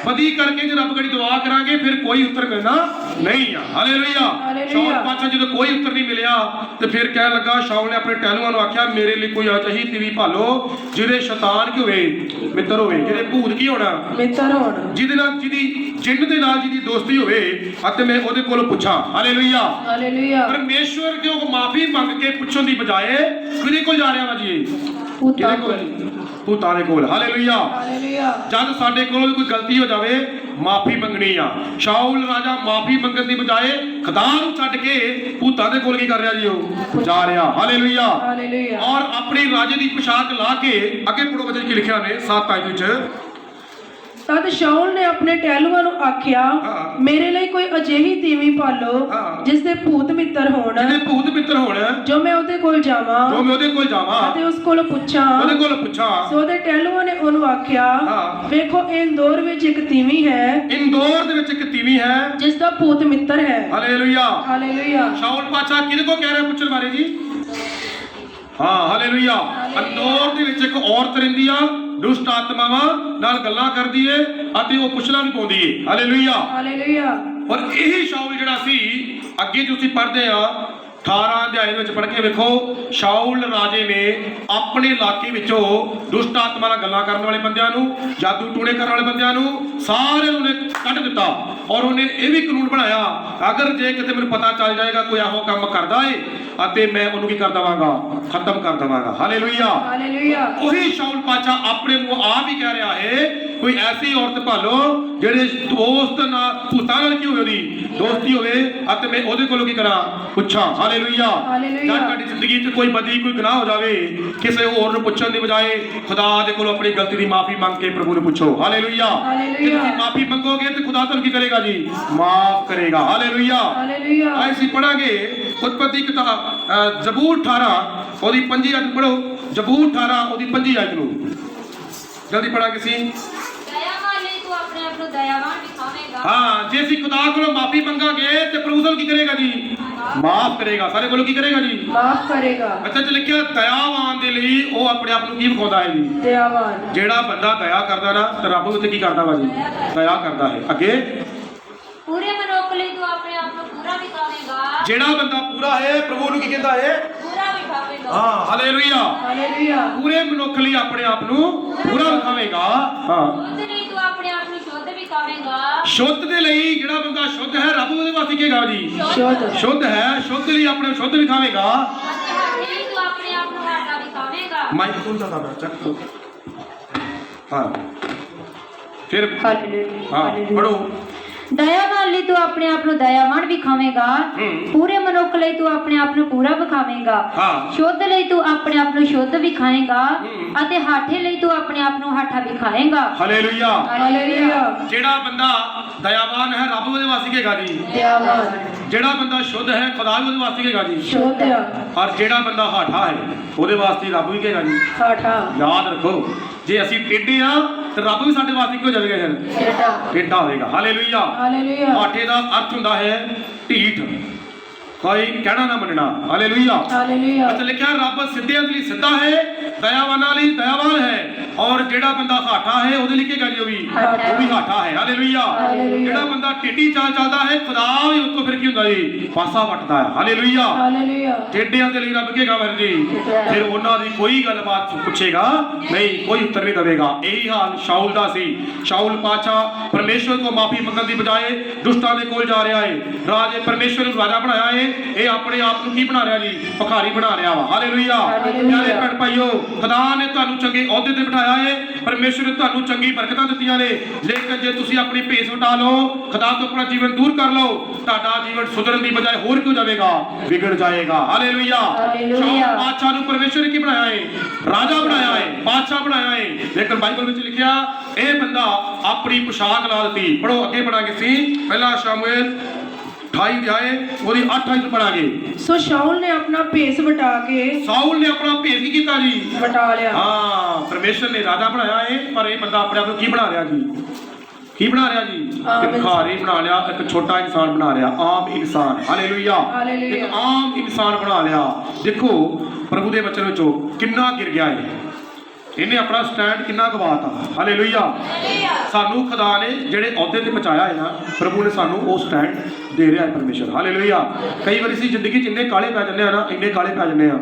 ਬਦੀ ਕਰਕੇ ਜੇ ਰੱਬ ਗੜੀ ਦੁਆ ਕਰਾਂਗੇ ਫਿਰ ਕੋਈ ਉੱਤਰ ਮਿਲਣਾ ਨਹੀਂ ਆ। ਹਾਲੇਲੂਇਆ। ਸ਼ਾਉਲ ਪਾਤਸ਼ਾਹ ਜਦੋਂ ਕੋਈ ਉੱਤਰ ਨਹੀਂ ਮਿਲਿਆ ਤੇ ਫਿਰ ਕਹਿਣ ਲੱਗਾ, ਸ਼ਾਉਲ ਨੇ ਆਪਣੇ ਟਹਿਲੂਆਂ ਨੂੰ ਆਖਿਆ ਮੇਰੇ ਲਈ ਕੋਈ ਅਜਿਹੀ ਤੀਵੀਂ ਭਾਲੋ ਜਿਹਦੇ ਸ਼ੈਤਾਨ ਕੀ ਹੋਵੇ? ਮਿੱਤਰ ਹੋਵੇ। ਜਿਹਦੇ ਭੂਤ ਕੀ ਹੋਣਾ? ਮਿੱਤਰ ਹੋਣਾ। ਜਿਹਦੇ ਨਾਲ, ਜਿਹਦੀ ਜਿੰਨ ਦੇ ਨਾਲ ਜਿਹਦੀ ਦੋਸਤੀ ਹੋਵੇ ਅਤੇ ਮੈਂ ਉਹਦੇ ਕੋਲੋਂ ਪੁੱਛਾਂ। ਹਾਲੇਲੂਇਆ। ਹਾਲੇਲੂਇਆ। ਪਰਮੇਸ਼ਵਰ ਦੇ ਉਹ ਮਾਫੀ ਮੰਗ ਕੇ ਪੁੱਛਣ ਦੀ ਬਜਾਏ ਕਿਹਦੇ ਕੋਲ ਜਾ ਰਿਹਾ ਵਾ ਜੀ? ਭੂਤਾਂ ਕੋਲ। ਭੂਤਾਂ ਦੇ ਕੋਲ। ਹਾਲੇਲੂਇਆ। ਹਾਲੇਲੂਇਆ। ਜਦ ਸਾਡੇ ਕੋਲੋਂ ਵੀ ਕੋਈ ਗਲਤੀ ਹੋ ਜਾਵੇ ਮਾਫੀ ਮੰਗਣੀ ਆ। ਸ਼ਾਉਲ ਰਾਜਾ ਮਾਫੀ ਮੰਗਣ ਦੀ ਬਜਾਏ ਖੁਦਾ ਨੂੰ ਛੱਡ ਕੇ ਭੂਤਾਂ ਦੇ ਕੋਲ ਕੀ ਕਰ ਰਿਹਾ ਜੀ? ਉਹ ਜਾ ਰਿਹਾ। ਹਾਲੇਲੂਇਆ। ਹਾਲੇਲੂਇਆ। ਔਰ ਆਪਣੀ ਰਾਜੇ ਦੀ ਪੋਸ਼ਾਕ ਲਾ ਕੇ ਅੱਗੇ ਪੜੋ ਵਚਨ ਕੀ ਲਿਖਿਆ ਨੇ 7 ਆਇਤ ਵਿੱਚ। ਤਦ ਸ਼ਾਉਲ ਨੇ ਆਪਣੇ ਟਹਿਲੂਆਂ ਨੂੰ ਆਖਿਆ ਮੇਰੇ ਲਈ ਕੋਈ ਅਜਿਹੀ ਤੀਵੀਂ ਭਾਲੋ ਜਿਸ ਦੇ ਭੂਤ ਮਿੱਤਰ ਹੋਣ, ਜਿਹਦੇ ਭੂਤ ਮਿੱਤਰ ਹੋਣ, ਜੋ ਮੈਂ ਉਹਦੇ ਕੋਲ ਜਾਵਾਂ, ਜੋ ਮੈਂ ਉਹਦੇ ਕੋਲ ਜਾਵਾਂ ਅਤੇ ਉਸ ਕੋਲੋਂ ਪੁੱਛਾਂ। ਉਹਦੇ ਕੋਲ ਪੁੱਛਾਂ। ਸੋ ਉਹਦੇ ਟਹਿਲੂਆਂ ਨੇ ਉਹਨੂੰ ਆਖਿਆ ਵੇਖੋ ਇੰਦੋਰ ਵਿੱਚ ਇੱਕ ਤੀਵੀਂ ਹੈ, ਇੰਦੋਰ ਦੇ ਵਿੱਚ ਇੱਕ ਤੀਵੀਂ ਹੈ ਜਿਸ ਦਾ ਭੂਤ ਮਿੱਤਰ ਹੈ। ਹਾਲੇਲੂਇਆ। ਹਾਲੇਲੂਇਆ। ਸ਼ਾਉਲ ਪਾਤਸ਼ਾਹ ਕਿਹਦੇ ਕੋ ਕਹਿ ਰਿਹਾ ਪੁੱਛਣ ਬਾਰੇ ਜੀ? ਹਾਂ। ਹਾਲੇਲੂਇਆ। ਇੰਦੋਰ ਦੇ ਵਿੱਚ ਇੱਕ ਔਰਤ ਰਹਿੰਦੀ ਆ, ਦੁਸ਼ਟ ਆਤਮਾਵਾਂ ਨਾਲ ਗੱਲਾਂ ਕਰਦੀ ਏ ਅਤੇ ਉਹ ਪੁੱਛਣਾ ਵੀ ਪਾਉਂਦੀ ਏ। ਹਾਲੇਲੂਇਆ। ਹਾਲੇਲੂਇਆ। ਔਰ ਇਹੀ ਸ਼ਾਉਲ ਜਿਹੜਾ ਸੀ, ਅੱਗੇ ਤੁਸੀਂ ਪੜ੍ਹਦੇ ਆ 18 ਅਧਿਆਇ ਵਿੱਚ ਪੜ੍ਹ ਕੇ ਵੇਖੋ, ਸ਼ਾਉਲ ਰਾਜੇ ਨੇ ਆਪਣੇ ਇਲਾਕੇ ਵਿੱਚੋਂ ਦੁਸ਼ਟ ਆਤਮਾ ਨਾਲ ਗੱਲਾਂ ਕਰਨ ਵਾਲੇ ਬੰਦਿਆਂ ਨੂੰ, ਜਾਦੂ ਟੂਣੇ ਕਰਨ ਵਾਲੇ ਬੰਦਿਆਂ ਨੂੰ ਸਾਰਿਆਂ ਨੂੰ ਕੱਢ ਦਿੱਤਾ। ਔਰ ਉਹਨੇ ਇਹ ਵੀ ਕਾਨੂੰਨ ਬਣਾਇਆ, ਅਗਰ ਜੇ ਕਿਤੇ ਮੈਨੂੰ ਪਤਾ ਚੱਲ ਜਾਏਗਾ ਕੋਈ ਇਹੋ ਕੰਮ ਕਰਦਾ ਏ ਅਤੇ ਮੈਂ ਉਹਨੂੰ ਕੀ ਕਰ ਦੇਵਾਂਗਾ? ਖਤਮ ਕਰ ਦੇਵਾਂਗਾ। ਹਾਲੇਲੂਇਆ। ਹਾਲੇਲੂਇਆ। ਉਹੀ ਸ਼ਾਉਲ ਪਾਤਸ਼ਾਹ ਆਪਣੇ ਮੂੰਹ ਆਪ ਹੀ ਕਹਿ ਰਿਹਾ ਹੈ ਕੋਈ ਐਸੀ ਔਰਤ ਭਾਲੋ ਜਿਹੜੇ ਦੋਸਤ ਨਾਲ, ਭੂਤਾਂ ਨਾਲ ਕੀ ਹੋਵੇ, ਉਹਦੀ ਦੋਸਤੀ ਹੋਵੇ ਅਤੇ ਮੈਂ ਉਹਦੇ ਕੋਲੋਂ ਕੀ ਕਰਾਂ? ਪੁੱਛਾਂ। ਹਾਲੇਲੂਇਆ। ਜਦ ਤੁਹਾਡੀ ਜ਼ਿੰਦਗੀ 'ਚ ਕੋਈ ਬਦੀ, ਕੋਈ ਗੁਨਾਹ ਹੋ ਜਾਵੇ, ਕਿਸੇ ਹੋਰ ਨੂੰ ਪੁੱਛਣ ਦੀ ਬਜਾਏ ਖੁਦਾ ਦੇ ਕੋਲੋਂ ਆਪਣੀ ਗਲਤੀ ਦੀ ਮਾਫੀ ਮੰਗ ਕੇ ਪ੍ਰਭੂ ਨੂੰ ਪੁੱਛੋ। ਹਾਲੇਲੂਇਆ। ਜੇ ਤੁਸੀਂ ਮਾਫੀ ਮੰਗੋਗੇ ਤੇ ਖੁਦਾ ਤੁਹਾਨੂੰ ਕੀ ਕਰੇਗਾ ਜੀ? ਮਾਫ ਕਰੇਗਾ। ਹਾਲੇਲੂਆ। ਹਾਲੇਲੂਇਆ। ਅਸੀਂ ਪੜਾਂਗੇ ਉਤਪਤੀ ਕਿਤਾਬ ਜ਼ਬੂਰ 18 ਉਹਦੀ 5 ਆਇਤ ਪੜੋ। ਜ਼ਬੂਰ 18 ਉਹਦੀ 5 ਆਇਤ ਨੂੰ ਜਲਦੀ ਪੜਾਂਗੇ ਸੀ। ਦਇਆਵਾਨ ਲਈ ਤੂੰ ਆਪਣੇ ਆਪ ਨੂੰ ਦਇਆਵਾਨ ਦਿਖਾਵੇਂਗਾ। ਹਾਂ, ਜੇ ਅਸੀਂ ਖੁਦਾ ਕੋਲੋਂ ਮਾਫੀ ਮੰਗਾਂਗੇ ਤੇ ਪ੍ਰਭੂ ਸਾਨੂੰ ਕੀ ਕਰੇਗਾ ਜੀ? ਮਾਫ ਕਰੇਗਾ। ਸਾਰੇ ਕੋਲੋਂ ਕੀ ਕਰੇਗਾ ਜੀ? ਮਾਫ ਕਰੇਗਾ। ਅੱਛਾ ਚ ਲਿਖਿਆ ਦਇਆਵਾਨ ਦੇ ਲਈ ਉਹ ਆਪਣੇ ਆਪ ਨੂੰ ਕੀ ਵਿਖਾਉਂਦਾ ਹੈ ਜੀ? ਦਇਆਵਾਨ। ਜਿਹੜਾ ਬੰਦਾ ਦਇਆ ਕਰਦਾ ਨਾ ਤੇ ਰੱਬ ਉੱਤੇ ਕੀ ਕਰਦਾ ਵਾ ਜੀ? ਦਇਆ ਕਰਦਾ ਹੈ। ਅੱਗੇ ਪੂਰੇ ਮਨੁੱਖ ਲਈ ਤੂੰ ਆਪਣੇ ਆਪ ਨੂੰ ਪੂਰਾ ਦਿਖਾਵੇਂਗਾ। ਜਿਹੜਾ ਬੰਦਾ ਪੂਰਾ ਹੈ ਪ੍ਰਭੂ ਨੂੰ ਕੀ ਕਹਿੰਦਾ ਹੈ? ਪੂਰਾ ਦਿਖਾਵੇਂਗਾ। ਹਾਂ। ਹਾਲੇਲੂਇਆ। ਹਾਲੇਲੂਇਆ। ਪੂਰੇ ਮਨੁੱਖ ਲਈ ਆਪਣੇ ਆਪ ਨੂੰ ਪੂਰਾ ਵਿਖਾਵੇਗਾ। ਹਾਂ। ਸ਼ੁੱਧ ਲਈ ਤੂੰ ਆਪਣੇ ਆਪ ਨੂੰ ਸ਼ੁੱਧ ਦਿਖਾਵੇਂਗਾ। ਸ਼ੁੱਧ ਦੇ ਲਈ ਜਿਹੜਾ ਬੰਦਾ ਸ਼ੁੱਧ ਹੈ ਰੱਬ ਉਹਦੇ ਵਾਸਤੇ ਕੀ ਕਹੇਗਾ ਜੀ? ਸ਼ੁੱਧ। ਸ਼ੁੱਧ ਹੈ। ਸ਼ੁੱਧ ਲਈ ਆਪਣੇ ਸ਼ੁੱਧ ਵਿਖਾਵੇਗਾ। ਅਤੇ ਹੱਠ ਲਈ ਤੂੰ ਆਪਣੇ ਆਪ ਨੂੰ ਹੱਠਾ ਦਿਖਾਵੇਂਗਾ। ਮਾਈਕ ਕੌਣ ਚੱਲਦਾ ਪਿਆ? ਚੱਕ। ਹਾਂ। ਫਿਰ ਹਾਲੇਲੂਇਆ। ਹਾਂ ਪੜੋ। ਦਇਆਵਾਨ ਲਈ ਤੂੰ ਆਪਣੇ ਆਪ ਨੂੰ ਦਇਆਵਾਨ ਵਿਖਾਵੇਂਗਾ, ਪੂਰੇ ਮਨੁੱਖ ਲਈ ਤੂੰ ਆਪਣੇ ਆਪ ਨੂੰ ਪੂਰਾ ਵਿਖਾਵੇਂਗਾ, ਹਾਂ। ਸ਼ੁੱਧ ਲਈ ਤੂੰ ਆਪਣੇ ਆਪ ਨੂੰ ਸ਼ੁੱਧ ਵਿਖਾਏਂਗਾ ਅਤੇ ਹਾਠੇ ਲਈ ਤੂੰ ਆਪਣੇ ਆਪ ਨੂੰ ਹਾਠਾ ਵਿਖਾਏਂਗਾ। ਹਾਲੇਲੂਇਆ। ਹਾਲੇਲੂਇਆ। ਜਿਹੜਾ ਬੰਦਾ ਦਇਆਵਾਨ ਹੈ ਰੱਬ ਉਹਦੇ ਵਾਸਤੇ ਕਹੇਗਾ ਜੀ। ਦਇਆਵਾਨ। ਜਿਹੜਾ ਬੰਦਾ ਸ਼ੁੱਧ ਹੈ ਖੁਦਾ ਵੀ ਉਹਦੇ ਵਾਸਤੇ ਕਹੇਗਾ ਜੀ। ਸ਼ੁੱਧ ਆ। ਔਰ ਜਿਹੜਾ ਬੰਦਾ ਹਾਠਾ ਹੈ ਉਹਦੇ ਵਾਸਤੇ ਰੱਬ ਵੀ ਕਹੇਗਾ ਜੀ। ਹਾਠਾ। ਯਾਦ ਰੱਖੋ, ਜੇ ਅਸੀਂ ਟੇਢੇ ਆ ਤੇ ਰੱਬ ਵੀ ਸਾਡੇ ਵਾਸਤੇ ਕਿਉਂ ਜਾਵੇਗਾ ਫਿਰ? ਟੇਢਾ। ਟੇਢਾ ਹੋਵੇਗਾ। ਹਾਲੇਲੂਇਆ। ਹਾਲੇਲੂਇਆ। ਹਾਠੇ ਦਾ ਅਰਥ ਹੁੰਦਾ ਹੈ ਢੀਠ, ਕੋਈ ਕਹਿਣਾ ਨਾ ਮੰਨਣਾ। ਹਾਲੇਲੂਇਆ। ਹਾਲੇਲੂਇਆ। ਅੱਛਾ, ਲਿਖਿਆ ਰੱਬ ਸਿੱਧਿਆਂ ਦੇ ਲਈ ਸਿੱਧਾ ਹੈ, ਦਇਆਵਾਨਾਂ ਲਈ ਦਇਆਵਾਨ ਹੈ। ਔਰ ਜਿਹੜਾ ਬੰਦਾ ਹਾਠਾ ਹੈ ਉਹਦੇ ਲਈ ਕਹੇਗਾ ਜੀ ਉਹ ਵੀ ਹਾਠਾ ਹੈ। ਹਾਲੇਲੂਇਆ। ਜਿਹੜਾ ਬੰਦਾ ਟੇਢੀ ਚਾਲ ਚੱਲਦਾ ਹੈ ਖੁਦਾ ਵੀ ਉਸ ਤੋਂ ਫਿਰ ਕੀ ਹੁੰਦਾ ਜੀ? ਪਾਸਾ ਵੱਟਦਾ ਹੈ। ਹਾਲੇਲੂਇਆ। ਹਾਲੇਲੂਇਆ। ਟੇਢਿਆਂ ਦੇ ਲਈ ਰੱਬ ਕਹੇਗਾ ਫਿਰ ਜੀ, ਫਿਰ ਉਹਨਾਂ ਦੀ ਕੋਈ ਗੱਲਬਾਤ ਪੁੱਛੇਗਾ ਨਹੀਂ, ਕੋਈ ਉੱਤਰ ਨਹੀਂ ਦੇਵੇਗਾ। ਇਹੀ ਹਾਲ ਸ਼ਾਉਲ ਦਾ ਸੀ। ਸ਼ਾਉਲ ਪਾਤਸ਼ਾਹ ਪਰਮੇਸ਼ਵਰ ਤੋਂ ਮਾਫੀ ਮੰਗਣ ਦੀ ਬਜਾਏ ਦੁਸ਼ਟਾਂ ਦੇ ਕੋਲ ਜਾ ਰਿਹਾ ਹੈ। ਰਾਜੇ ਪਰਮੇਸ਼ਵਰ ਨੂੰ ਰਾਜਾ ਬਣਾਇਆ ਹੈ, ਇਹ ਆਪਣੇ ਆਪ ਨੂੰ ਕੀ ਬਣਾ ਰਿਹਾ ਜੀ? ਭਿਖਾਰੀ ਬਣਾ ਰਿਹਾ ਵਾ। ਹਾਲੇਲੂਇਆ। ਪਿਆਰੇ ਭੈਣ ਭਾਈਓ, ਖੁਦਾ ਨੇ ਤੁਹਾਨੂੰ ਚੰਗੇ ਅਹੁਦੇ ਤੇ ਬਿਠਾਇਆ ਹੈ, ਪਰਮੇਸ਼ਵਰ ਨੇ ਤੁਹਾਨੂੰ ਚੰਗੀ ਬਰਕਤਾਂ ਦਿੱਤੀਆਂ ਨੇ, ਲੇਕਿਨ ਜੇ ਤੁਸੀਂ ਆਪਣੀ ਭੇਸ ਵਟਾ ਲਓ, ਖੁਦਾ ਤੋਂ ਆਪਣਾ ਜੀਵਨ ਦੂਰ ਕਰ ਲਓ, ਤੁਹਾਡਾ ਜੀਵਨ ਸੁਧਰਨ ਦੀ ਬਜਾਏ ਹੋਰ ਕਿਉਂ ਜਾਵੇਗਾ? ਵਿਗੜ ਜਾਏਗਾ। ਹਾਲੇਲੂਇਆ। ਸ਼ਾਉਲ ਬਾਦਸ਼ਾਹ ਨੂੰ ਪਰਮੇਸ਼ਵਰ ਨੇ ਕੀ ਬਣਾਇਆ ਹੈ? ਰਾਜਾ ਬਣਾਇਆ ਹੈ, ਬਾਦਸ਼ਾਹ ਬਣਾਇਆ ਹੈ, ਲੇਕਿਨ ਬਾਈਬਲ ਵਿੱਚ ਲਿਖਿਆ ਇਹ ਬੰਦਾ ਆਪਣੀ ਪੁਸ਼ਾਕ ਲਾ ਦਿੱਤੀ। ਪੜੋ, ਅੱਗੇ ਪੜਾਂਗੇ ਸੀ ਪਹਿਲਾ ਸ਼ਮੂਏਲ 28 ਅਧਿਆਏ ਉਹਦੀ 8 ਅੰਕ ਪੜਾਂਗੇ। ਸੋ ਸ਼ਾਉਲ ਨੇ ਆਪਣਾ ਭੇਸ ਵਟਾ ਕੇ ਸਾਊਲ ਨੇ ਆਪਣਾ ਭੇਸ ਕੀ ਕੀਤਾ ਜੀ? ਵਟਾ ਲਿਆ। ਹਾਂ, ਪਰਮੇਸ਼ਰ ਨੇ ਰਾਜਾ ਬਣਾਇਆ ਹੈ, ਪਰ ਇਹ ਬੰਦਾ ਆਪਣੇ ਆਪ ਨੂੰ ਕੀ ਬਣਾ ਰਿਹਾ ਜੀ? ਕੀ ਬਣਾ ਰਿਹਾ ਜੀ? ਇੱਕ ਭਿਖਾਰੀ ਬਣਾ ਲਿਆ, ਇੱਕ ਛੋਟਾ ਇਨਸਾਨ ਬਣਾ ਲਿਆ, ਆਮ ਇਨਸਾਨ। ਹਾਲੇਲੂਇਆ। ਇੱਕ ਆਮ ਇਨਸਾਨ ਬਣਾ ਲਿਆ। ਦੇਖੋ ਪ੍ਰਭੂ ਦੇ ਬਚਨ ਵਿੱਚੋਂ ਕਿੰਨਾ ਗਿਰ ਗਿਆ ਹੈ, ਇਹਨੇ ਆਪਣਾ ਸਟੈਂਡ ਕਿੰਨਾ ਗਵਾਤਾ। ਹਾਲੇਲੂਇਆ। ਸਾਨੂੰ ਖੁਦਾ ਨੇ ਜਿਹੜੇ ਅਹੁਦੇ ਤੇ ਪਹੁੰਚਾਇਆ ਹੈ ਨਾ, ਪ੍ਰਭੂ ਨੇ ਸਾਨੂੰ ਉਹ ਸਟੈਂਡ ਦੇ ਰਿਹਾ ਹੈ ਪਰਮੇਸ਼ਰ। ਹਾਲੇਲੂਇਆ। ਕਈ ਵਾਰੀ ਅਸੀਂ ਜ਼ਿੰਦਗੀ 'ਚ ਇੰਨੇ ਕਾਲੇ ਪੈ ਜਾਂਦੇ ਆ ਨਾ, ਇੰਨੇ ਕਾਲੇ ਪੈ ਜਾਂਦੇ ਆ,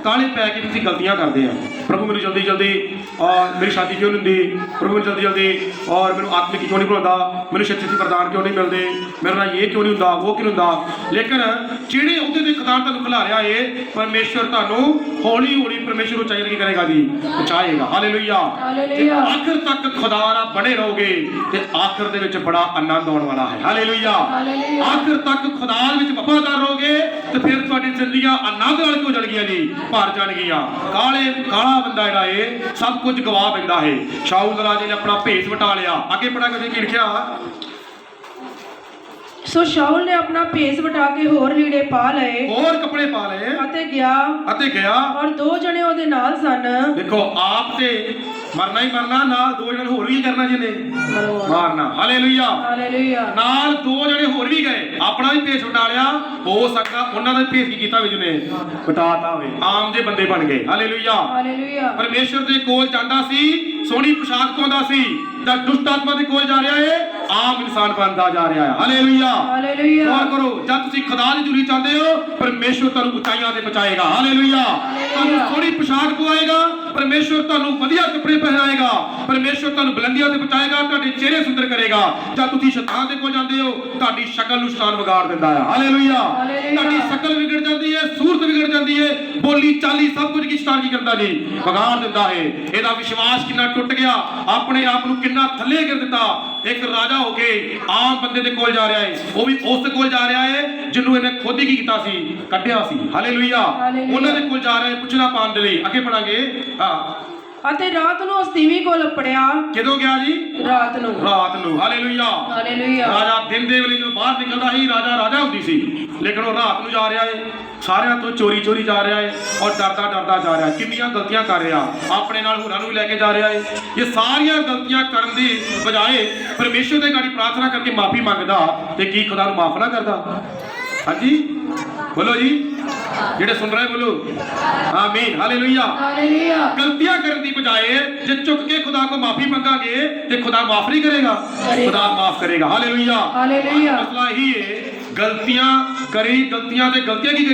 ਕਾਲੇ ਪੈ ਕੇ ਤੁਸੀਂ ਗਲਤੀਆਂ ਕਰਦੇ ਆ। ਪ੍ਰਭੂ ਮੈਨੂੰ ਜਲਦੀ ਜਲਦੀ ਔਰ ਮੇਰੀ ਸ਼ਾਦੀ ਕਿਉਂ ਨਹੀਂ ਹੁੰਦੀ? ਪ੍ਰਭੂ ਮੈਨੂੰ ਜਲਦੀ ਜਲਦੀ ਔਰ ਮੈਨੂੰ ਆਤਮਿਕ ਕਿਉਂ ਨਹੀਂ ਬਣਾਉਂਦਾ? ਮੈਨੂੰ ਛੇਤੀ ਪ੍ਰਦਾਨ ਕਿਉਂ ਨਹੀਂ ਮਿਲਦੇ? ਮੇਰੇ ਨਾਲ ਇਹ ਕਿਉਂ ਨਹੀਂ ਹੁੰਦਾ? ਉਹ ਕਿਉਂ ਨਹੀਂ ਹੁੰਦਾ? ਲੇਕਿਨ ਜਿਹੜੇ ਉਹਦੇ ਤੇ ਖੁਦਾ ਤੁਹਾਨੂੰ ਖਿਲਾ ਰਿਹਾ ਏ, ਪਰਮੇਸ਼ਰ ਤੁਹਾਨੂੰ ਹੌਲੀ ਹੌਲੀ ਪਰਮੇਸ਼ਰ ਉਚਾਈ ਕੀ ਕਰੇਗਾ ਜੀ? ਪਹੁੰਚਾਏਗਾ। ਹਾਲੇਲੂਇਆ। ਜੇ ਆਖਰ ਤੱਕ ਖੁਦਾ ਨਾਲ ਬਣੇ ਰਹੋਗੇ ਤੇ ਆਖਰ ਦੇ ਵਿੱਚ ਬੜਾ ਆਨੰਦ ਆਉਣ ਵਾਲਾ ਹੈ। ਹਾਲੇਲੂਇਆ। ਆਖਰ ਤੱਕ ਖੁਦਾ ਵਿੱਚ ਵਫਾਦਾਰ ਰਹੋਗੇ ਤੇ ਫਿਰ ਤੁਹਾਡੀ ਜ਼ਿੰਦਗੀਆਂ ਆਨੰਦ ਨਾਲ ਕਿਉਂ ਜਾਣਗੀਆਂ ਜੀ? ਭਰ ਜਾਣਗੀਆਂ। ਕਾਲਾ ਬੰਦਾ ਜਿਹੜਾ ਏ ਸਭ ਕੁਝ ਗਵਾ ਪੈਂਦਾ ਹੈ। ਸ਼ਾਊਲ ਰਾਜੇ ਨੇ ਆਪਣਾ ਭੇਸ ਵਟਾ ਲਿਆ। ਅੱਗੇ ਪੜਾਂਗੇ ਕੀ ਲਿਖਿਆ? ਸੋ ਸ਼ਾਉਲ ਨੇ ਆਪਣਾ ਭੇਸ ਵਟਾ ਕੇ ਹੋਰ ਲੀੜੇ ਪਾ ਲਏ, ਹੋਰ ਕੱਪੜੇ ਪਾ ਲਏ ਅਤੇ ਗਿਆ ਔਰ ਦੋ ਜਣੇ ਉਹਦੇ ਨਾਲ ਸਨ। ਦੇਖੋ, ਆਪ ਤੇ ਮਰਨਾ ਹੀ ਮਰਨਾ, ਨਾਲ ਦੋ ਜਣੇ ਹੋਰ ਵੀ ਕਰਨਾ ਜਿਹਨੇ ਮਾਰਨਾ। ਹਾਲੇਲੂਇਆ। ਹਾਲੇਲੂਇਆ। ਨਾਲ ਦੋ ਜਣੇ ਹੋਰ ਵੀ ਗਏ, ਆਪਣਾ ਵੀ ਭੇਸ ਵਟਾ ਲਿਆ। ਹੋ ਸਕਦਾ ਉਹਨਾਂ ਦਾ ਭੇਸ ਕੀ ਕੀਤਾ ਵੀ ਜਿਹਨੇ ਵਟਾਤਾ ਹੋਵੇ, ਆਮ ਦੇ ਬੰਦੇ ਬਣ ਗਏ। ਹਾਲੇਲੂਇਆ। ਹਾਲੇਲੂਇਆ। ਪਰਮੇਸ਼ਰ ਦੇ ਕੋਲ ਜਾਂਦਾ ਸੀ, ਸੋਹਣੀ ਪੁਸ਼ਾਕ ਪਾਉਂਦਾ ਸੀ, ਤਾਂ ਦੁਸ਼ਟ ਆਤਮਾ ਦੇ ਕੋਲ ਜਾ ਰਿਹਾ ਏ, ਆਮ ਇਨਸਾਨ ਬਣਦਾ ਜਾ ਰਿਹਾ ਹੈ। ਹਾਲੇਲੂਇਆ। ਹਾਲੇਲੂਇਆ। ਗੌਰ ਕਰੋ, ਜਦ ਤੁਸੀਂ ਖੁਦਾ ਦੀ ਜੁਰੀ ਚਾਹੁੰਦੇ ਹੋ, ਪਰਮੇਸ਼ਰ ਤੁਹਾਨੂੰ ਉਚਾਈਆਂ ਤੇ ਪਹੁੰਚਾਏਗਾ। ਹਾਲੇਲੂਇਆ। ਤੁਹਾਨੂੰ ਸੋਹਣੀ ਪੁਸ਼ਾਕ ਪਵਾਏਗਾ, ਪਰਮੇਸ਼ਰ ਤੁਹਾਨੂੰ ਵਧੀਆ ਕੱਪੜੇ ਪਹਿਨਾਏਗਾ, ਪਰਮੇਸ਼ਰ ਤੁਹਾਨੂੰ ਬੁਲੰਦੀਆਂ ਤੇ ਪਹੁੰਚਾਏਗਾ, ਤੁਹਾਡੇ ਚਿਹਰੇ ਸੁੰਦਰ ਕਰੇਗਾ। ਜਦ ਤੁਸੀਂ ਸ਼ੈਤਾਨ ਦੇ ਕੋਲ ਜਾਂਦੇ ਹੋ, ਤੁਹਾਡੀ ਸ਼ਕਲ ਨੂੰ ਸ਼ੈਤਾਨ ਵਿਗਾੜ ਦਿੰਦਾ ਹੈ। ਹਾਲੇਲੂਇਆ। ਤੁਹਾਡੀ ਸ਼ਕਲ ਵਿਗੜ ਜਾਂਦੀ ਹੈ, ਸੂਰਤ ਵਿਗੜ ਜਾਂਦੀ ਹੈ, ਬੋਲੀ ਚਾਲੀ ਸਭ ਕੁਝ ਕੀ ਸ਼ੈਤਾਨ ਕੀ ਕਰਦਾ ਜੀ? ਵਿਗਾੜ ਦਿੰਦਾ ਹੈ। ਇਹਦਾ ਵਿਸ਼ਵਾਸ ਕਿੰਨਾ ਟੁੱਟ ਗਿਆ, ਆਪਣੇ ਆਪ ਨੂੰ ਕਿੰਨਾ ਥੱਲੇ ਕਰ ਦਿੱਤਾ। ਇੱਕ ਰਾਜਾ ਹੋ ਕੇ ਆਮ ਬੰਦੇ ਦੇ ਕੋਲ ਜਾ ਰਿਹਾ ਹੈ, ਉਹ ਵੀ ਉਸ ਦੇ ਕੋਲ ਜਾ ਰਿਹਾ ਹੈ ਜਿਹਨੂੰ ਇਹਨੇ ਖੁਦ ਹੀ ਕੀ ਕੀਤਾ ਸੀ? ਕੱਢਿਆ ਸੀ। ਹਾਲੇਲੂਇਆ। ਉਹਨਾਂ ਦੇ ਕੋਲ ਜਾ ਰਿਹਾ ਹੈ ਪੁੱਛਣਾ ਪਾਉਣ ਦੇ ਲਈ। ਅੱਗੇ ਪੜਾਂਗੇ। ਅਤੇ ਰਾਤ ਨੂੰ ਉਸ ਤੀਵੀਂ ਕੋਲ ਪੜਿਆ। ਕਿਦੋਂ ਗਿਆ ਜੀ? ਰਾਤ ਨੂੰ। ਰਾਤ ਨੂੰ। ਹਾਲੇਲੂਇਆ। ਹਾਲੇਲੂਇਆ। ਰਾਜਾ ਦਿਨ ਦੇ ਵੇਲੇ ਜਦੋਂ ਬਾਹਰ ਨਿਕਲਦਾ ਸੀ, ਰਾਜਾ ਹੁੰਦੀ ਸੀ, ਲੇਕਿਨ ਉਹ ਰਾਤ ਨੂੰ ਜਾ ਰਿਹਾ ਹੈ, ਸਾਰਿਆਂ ਤੋਂ ਚੋਰੀ ਚੋਰੀ ਜਾ ਰਿਹਾ ਹੈ ਔਰ ਡਰਦਾ ਜਾ ਰਿਹਾ ਹੈ। ਕਿੰਨੀਆਂ ਗਲਤੀਆਂ ਕਰ ਰਿਹਾ, ਆਪਣੇ ਨਾਲ ਹੋਰਾਂ ਨੂੰ ਵੀ ਲੈ ਕੇ ਜਾ ਰਿਹਾ ਹੈ। ਇਹ ਸਾਰੀਆਂ ਗਲਤੀਆਂ ਕਰਨ ਦੀ ਬਜਾਏ ਪਰਮੇਸ਼ਰ ਦੇ ਗਾੜੀ ਪ੍ਰਾਰਥਨਾ ਕਰਕੇ ਮਾਫੀ ਮੰਗਦਾ ਤੇ ਕੀ ਖੁਦਾ ਨੂੰ ਮਾਫ ਨਾ ਕਰਦਾ? ਹਾਂਜੀ ਬੋਲੋ ਜੀ, ਜਿਹੜੇ ਸੁਣ ਰਹੇ ਬੋਲੋ ਆਮੀਨ। ਹਾਲੇਲੂਇਆ। ਹਾਲੇਲੂਇਆ। ਗਲਤੀਆਂ ਕਰਨ ਦੀ ਬਜਾਏ ਜੇ ਝੁਕ ਕੇ ਖੁਦਾ ਕੋ ਮਾਫੀ ਮੰਗਾਂਗੇ ਤੇ ਖੁਦਾ ਮਾਫ ਨਹੀਂ ਕਰੇਗਾ? ਖੁਦਾ ਮਾਫ ਕਰੇਗਾ। ਹਾਲੇਲੂਇਆ। ਹਾਲੇਲੂਇਆ। ਮਸਲਾ ਹੀ ਹੈ, ਗਲਤੀਆਂ ਤੇ ਗਲਤੀਆਂ ਕੀ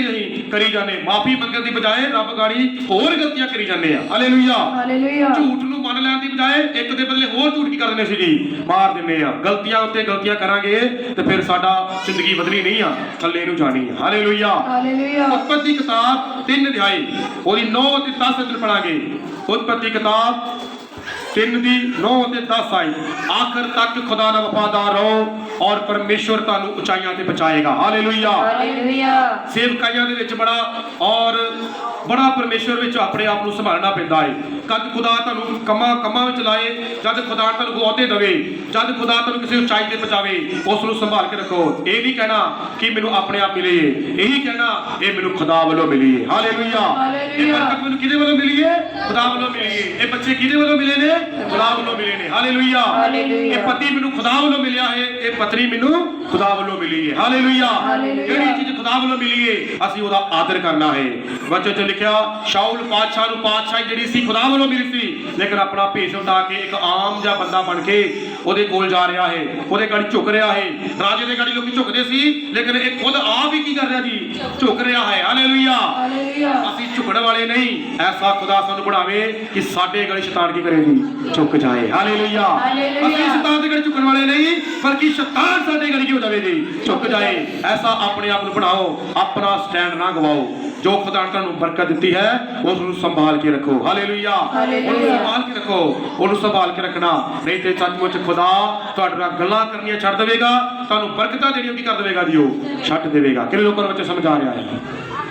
ਕਰੀ ਜਾਂਦੇ? ਮਾਫੀ ਮੰਗਣ ਦੀ ਬਜਾਏ ਰੱਬ ਗਾੜੀ ਹੋਰ ਗਲਤੀਆਂ ਕਰੀ ਜਾਂਦੇ ਆ। ਹਾਲੇਲੂਇਆ। ਹਾਲੇਲੂਇਆ। ਝੂਠ ਨੂੰ ਮੰਨ ਲੈਣ ਦੀ ਬਜਾਏ ਇੱਕ ਦੇ ਬਦਲੇ ਹੋਰ ਝੂਠ ਕੀ ਕਰ ਦਿੰਦੇ ਸੀ ਜੀ? ਮਾਰ ਦਿੰਦੇ ਆ। ਗਲਤੀਆਂ ਉੱਤੇ ਗਲਤੀਆਂ ਕਰਾਂਗੇ ਤੇ ਫਿਰ ਸਾਡਾ ਜ਼ਿੰਦਗੀ ਬਦਲੀ ਨਹੀਂ ਆ, ਥੱਲੇ ਨੂੰ ਜਾਣੀ ਆ। ਹਾਲੇਲੂਇਆ। ਹਾਲੇਲੂਇਆ। ਉਤਪਤੀ ਕਿਤਾਬ 3 ਅਧਿਆਏ ਉਹਦੀ 9 ਤੇ 10 ਅੰਦਰ ਪੜਾਂਗੇ। ਉਤਪਤੀ ਕਿਤਾਬ 3 ਦੀ 9 ਤੇ 10 ਆਈ, ਆਖਰ ਤੱਕ ਖੁਦਾ ਨਾਲ ਵਫਾਦਾਰ ਰਹੋ ਔਰ ਪਰਮੇਸ਼ਵਰ ਤੁਹਾਨੂੰ ਉਚਾਈਆਂ ਤੇ ਪਹੁੰਚਾਏਗਾ। ਹਾਲੇਲੂਇਆ। ਹਾਲੇਲੂਇਆ। ਸੇਵਕਾਈਆਂ ਦੇ ਵਿੱਚ ਬੜਾ ਪਰਮੇਸ਼ਵਰ ਵਿੱਚ ਆਪਣੇ ਆਪ ਨੂੰ ਸੰਭਾਲਣਾ ਪੈਂਦਾ ਹੈ। ਕਦ ਖੁਦਾ ਤੁਹਾਨੂੰ ਕੰਮਾਂ ਵਿੱਚ ਲਾਏ, ਜਦ ਖੁਦਾ ਤੁਹਾਨੂੰ ਅਹੁਦੇ ਦੇਵੇ, ਜਦ ਖੁਦਾ ਤੁਹਾਨੂੰ ਕਿਸੇ ਉਚਾਈ ਤੇ ਪਹੁੰਚਾਵੇ, ਉਸ ਨੂੰ ਸੰਭਾਲ ਕੇ ਰੱਖੋ। ਇਹ ਨਹੀਂ ਕਹਿਣਾ ਕਿ ਮੈਨੂੰ ਆਪਣੇ ਆਪ ਮਿਲੀ ਏ, ਇਹੀ ਕਹਿਣਾ ਇਹ ਮੈਨੂੰ ਖੁਦਾ ਵੱਲੋਂ ਮਿਲੀ ਏ। ਹਾਲੇਲੂਇਆ। ਇਹ ਬਰਕਤ ਮੈਨੂੰ ਕਿਹਦੇ ਵੱਲੋਂ ਮਿਲੀ ਏ? ਖੁਦਾ ਵੱਲੋਂ ਮਿਲੀ ਏ। ਇਹ ਬੱਚੇ ਕਿਹਦੇ ਵੱਲੋਂ ਮਿਲੇ ਨੇ? ਖੁਦਾ ਵੱਲੋਂ ਮਿਲੇ ਨੇ। ਹਾਲੇਲੂਇਆ। ਇਹ ਪਤੀ ਮੈਨੂੰ ਖੁਦਾ ਵੱਲੋਂ ਮਿਲਿਆ ਹੈ, ਇਹ ਪਤਨੀ ਮੈਨੂੰ ਖੁਦਾ ਵੱਲੋਂ ਮਿਲੀ ਹੈ। ਹਾਲੇਲੂਇਆ। ਜਿਹੜੀ ਚੀਜ਼ ਖੁਦਾ ਵੱਲੋਂ ਮਿਲੀ ਏ ਅਸੀਂ ਉਹਦਾ ਆਦਰ ਕਰਨਾ ਹੈ। ਵਚਨ 'ਚ ਲਿਖਿਆ ਸ਼ਾਊਲ ਪਾਤਸ਼ਾਹ ਨੂੰ ਪਾਤਸ਼ਾਹੀ ਜਿਹੜੀ ਸੀ ਖੁਦਾ ਵੱਲੋਂ ਮਿਲੀ ਸੀ, ਲੇਕਿਨ ਆਪਣਾ ਭੇਸ ਉਤਾਰ ਕੇ ਇੱਕ ਆਮ ਜਿਹਾ ਬੰਦਾ ਬਣ ਕੇ ਉਹਦੇ ਕੋਲ ਜਾ ਰਿਹਾ ਹੈ, ਉਹਦੇ ਗਾੜੀ ਝੁਕ ਰਿਹਾ ਹੈ। ਰਾਜੇ ਦੇ ਗਾੜੀ ਲੋਕੀ ਝੁਕਦੇ ਸੀ, ਲੇਕਿਨ ਇਹ ਖੁਦ ਆਪ ਹੀ ਕੀ ਕਰ ਰਿਹਾ ਜੀ? ਝੁਕ ਰਿਹਾ ਹੈ। ਹਾਲੇਲੂਇਆ। ਅਸੀਂ ਝੁਕਣ ਵਾਲੇ ਨਹੀਂ, ਐਸਾ ਖੁਦਾ ਸਾਨੂੰ ਬਣਾਵੇ ਕਿ ਸਾਡੇ ਗਾੜੀ ਸ਼ੈਤਾਨ ਕੀ ਕਰੇ ਜੀ? ਝੁਕ ਜਾਏ। ਹਾਲੇਲੂਇਆ। ਅਸੀਂ ਸ਼ੈਤਾਨ ਦੇ ਗਾੜੀ ਝੁਕਣ ਵਾਲੇ ਨਹੀਂ, ਬਲਕਿ ਸ਼ੈਤਾਨ ਸਾਡੇ ਗਾੜੀ ਕੀ ਹੋ ਜਾਵੇ ਜੀ? ਝੁਕ ਜਾਏ। ਐਸਾ ਆਪਣੇ ਆਪ ਨੂੰ ਬਣਾਓ, ਆਪਣਾ ਸਟੈਂਡ ਨਾ ਗਵਾਓ। ਜੋ ਖੁਦਾ ਨੇ ਤੁਹਾਨੂੰ ਬਰਕਤ ਦਿੱਤੀ ਹੈ ਉਸ ਨੂੰ ਸੰਭਾਲ ਕੇ ਰੱਖੋ। ਹਾਲੇਲੂਇਆ। ਉਹਨੂੰ ਸੰਭਾਲ ਕੇ ਰੱਖੋ, ਉਹਨੂੰ ਸੰਭਾਲ ਕੇ ਰੱਖਣਾ, ਨਹੀਂ ਤੇ ਸੱਚਮੁੱਚ ਖੁਦਾ ਤੁਹਾਡੇ ਨਾਲ ਗੱਲਾਂ ਕਰਨੀਆਂ ਛੱਡ ਦੇਵੇਗਾ, ਤੁਹਾਨੂੰ ਬਰਕਤਾਂ ਦੇਣੀਆਂ ਕੀ ਕਰ ਦੇਵੇਗਾ ਜੀ? ਉਹ ਛੱਡ ਦੇਵੇਗਾ। ਕਿੰਨੇ ਲੋਕਾਂ ਵਿੱਚ ਸਮਝ ਆ ਰਿਹਾ ਹੈ?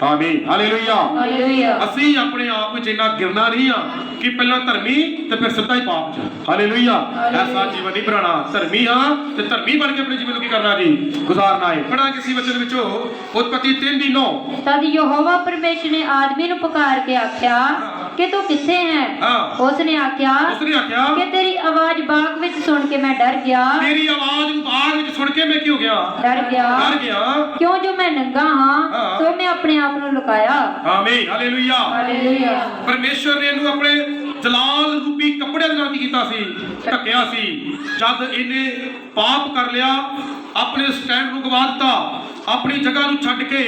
ਆਮੀਨ। ਹਾਲੇਲੂਇਆ। ਅਸੀਂ ਆਪਣੇ ਆਪ ਵਿੱਚ ਇੰਨਾ ਗਿਰਨਾ ਨਹੀਂ ਆ ਕਿ ਪਹਿਲਾਂ ਧਰਮੀ ਤੇ ਫਿਰ ਸਿੱਧਾ ਹੀ ਪਾਪ 'ਚ। ਹਾਲੇਲੂਇਆ। ਐਸਾ ਜੀਵਨ ਨਹੀਂ ਬਣਾਉਣਾ। ਧਰਮੀ ਹਾਂ ਤੇ ਧਰਮੀ ਬਣ ਕੇ ਆਪਣੇ ਜੀਵਨ ਨੂੰ ਕੀ ਕਰਨਾ ਜੀ? ਗੁਜ਼ਾਰਨਾ ਹੈ। ਪੜ੍ਹਾ ਕਿਸੇ ਵਚਨ ਵਿੱਚੋਂ ਉਤਪਤੀ 3 ਦੀ 9। ਤਦ ਯਹੋਵਾ ਪਰਮੇਸ਼ਰ ਨੇ ਆਦਮੀ ਨੂੰ ਪੁਕਾਰ ਕੇ ਆਖਿਆ ਕਿ ਤੂੰ ਕਿੱਥੇ ਹੈ? ਉਸਨੇ ਆਖਿਆ ਕਿ ਤੇਰੀ ਆਵਾਜ਼ ਬਾਗ ਵਿੱਚ ਸੁਣ ਕੇ ਮੈਂ ਡਰ ਗਿਆ। ਤੇਰੀ ਆਵਾਜ਼ ਨੂੰ ਬਾਗ ਵਿੱਚ ਸੁਣ ਕੇ ਮੈਂ ਕੀ ਹੋ ਗਿਆ? ਡਰ ਗਿਆ। ਕਿਉਂ ਜੋ ਮੈਂ ਨੰਗਾ ਹਾਂ ਸੋ ਮੈਂ ਆਪਣੇ ਆਪ ਨੂੰ ਲੁਕਾਇਆ। ਆਮੀਨ। ਹਾਲੇਲੂਇਆ। ਪਰਮੇਸ਼ਵਰ ਨੇ ਇਹਨੂੰ ਆਪਣੇ ਜਲਾਲ ਰੂਪੀ ਕੱਪੜਿਆਂ ਦੇ ਨਾਲ ਕੀ ਕੀਤਾ ਸੀ? ਢੱਕਿਆ ਸੀ। ਜਦ ਇਹਨੇ ਪਾਪ ਕਰ ਲਿਆ, ਆਪਣੇ ਸਟੈਂਡ ਨੂੰ ਗਵਾ ਦਿੱਤਾ, ਆਪਣੀ ਜਗ੍ਹਾ ਨੂੰ ਛੱਡ ਕੇ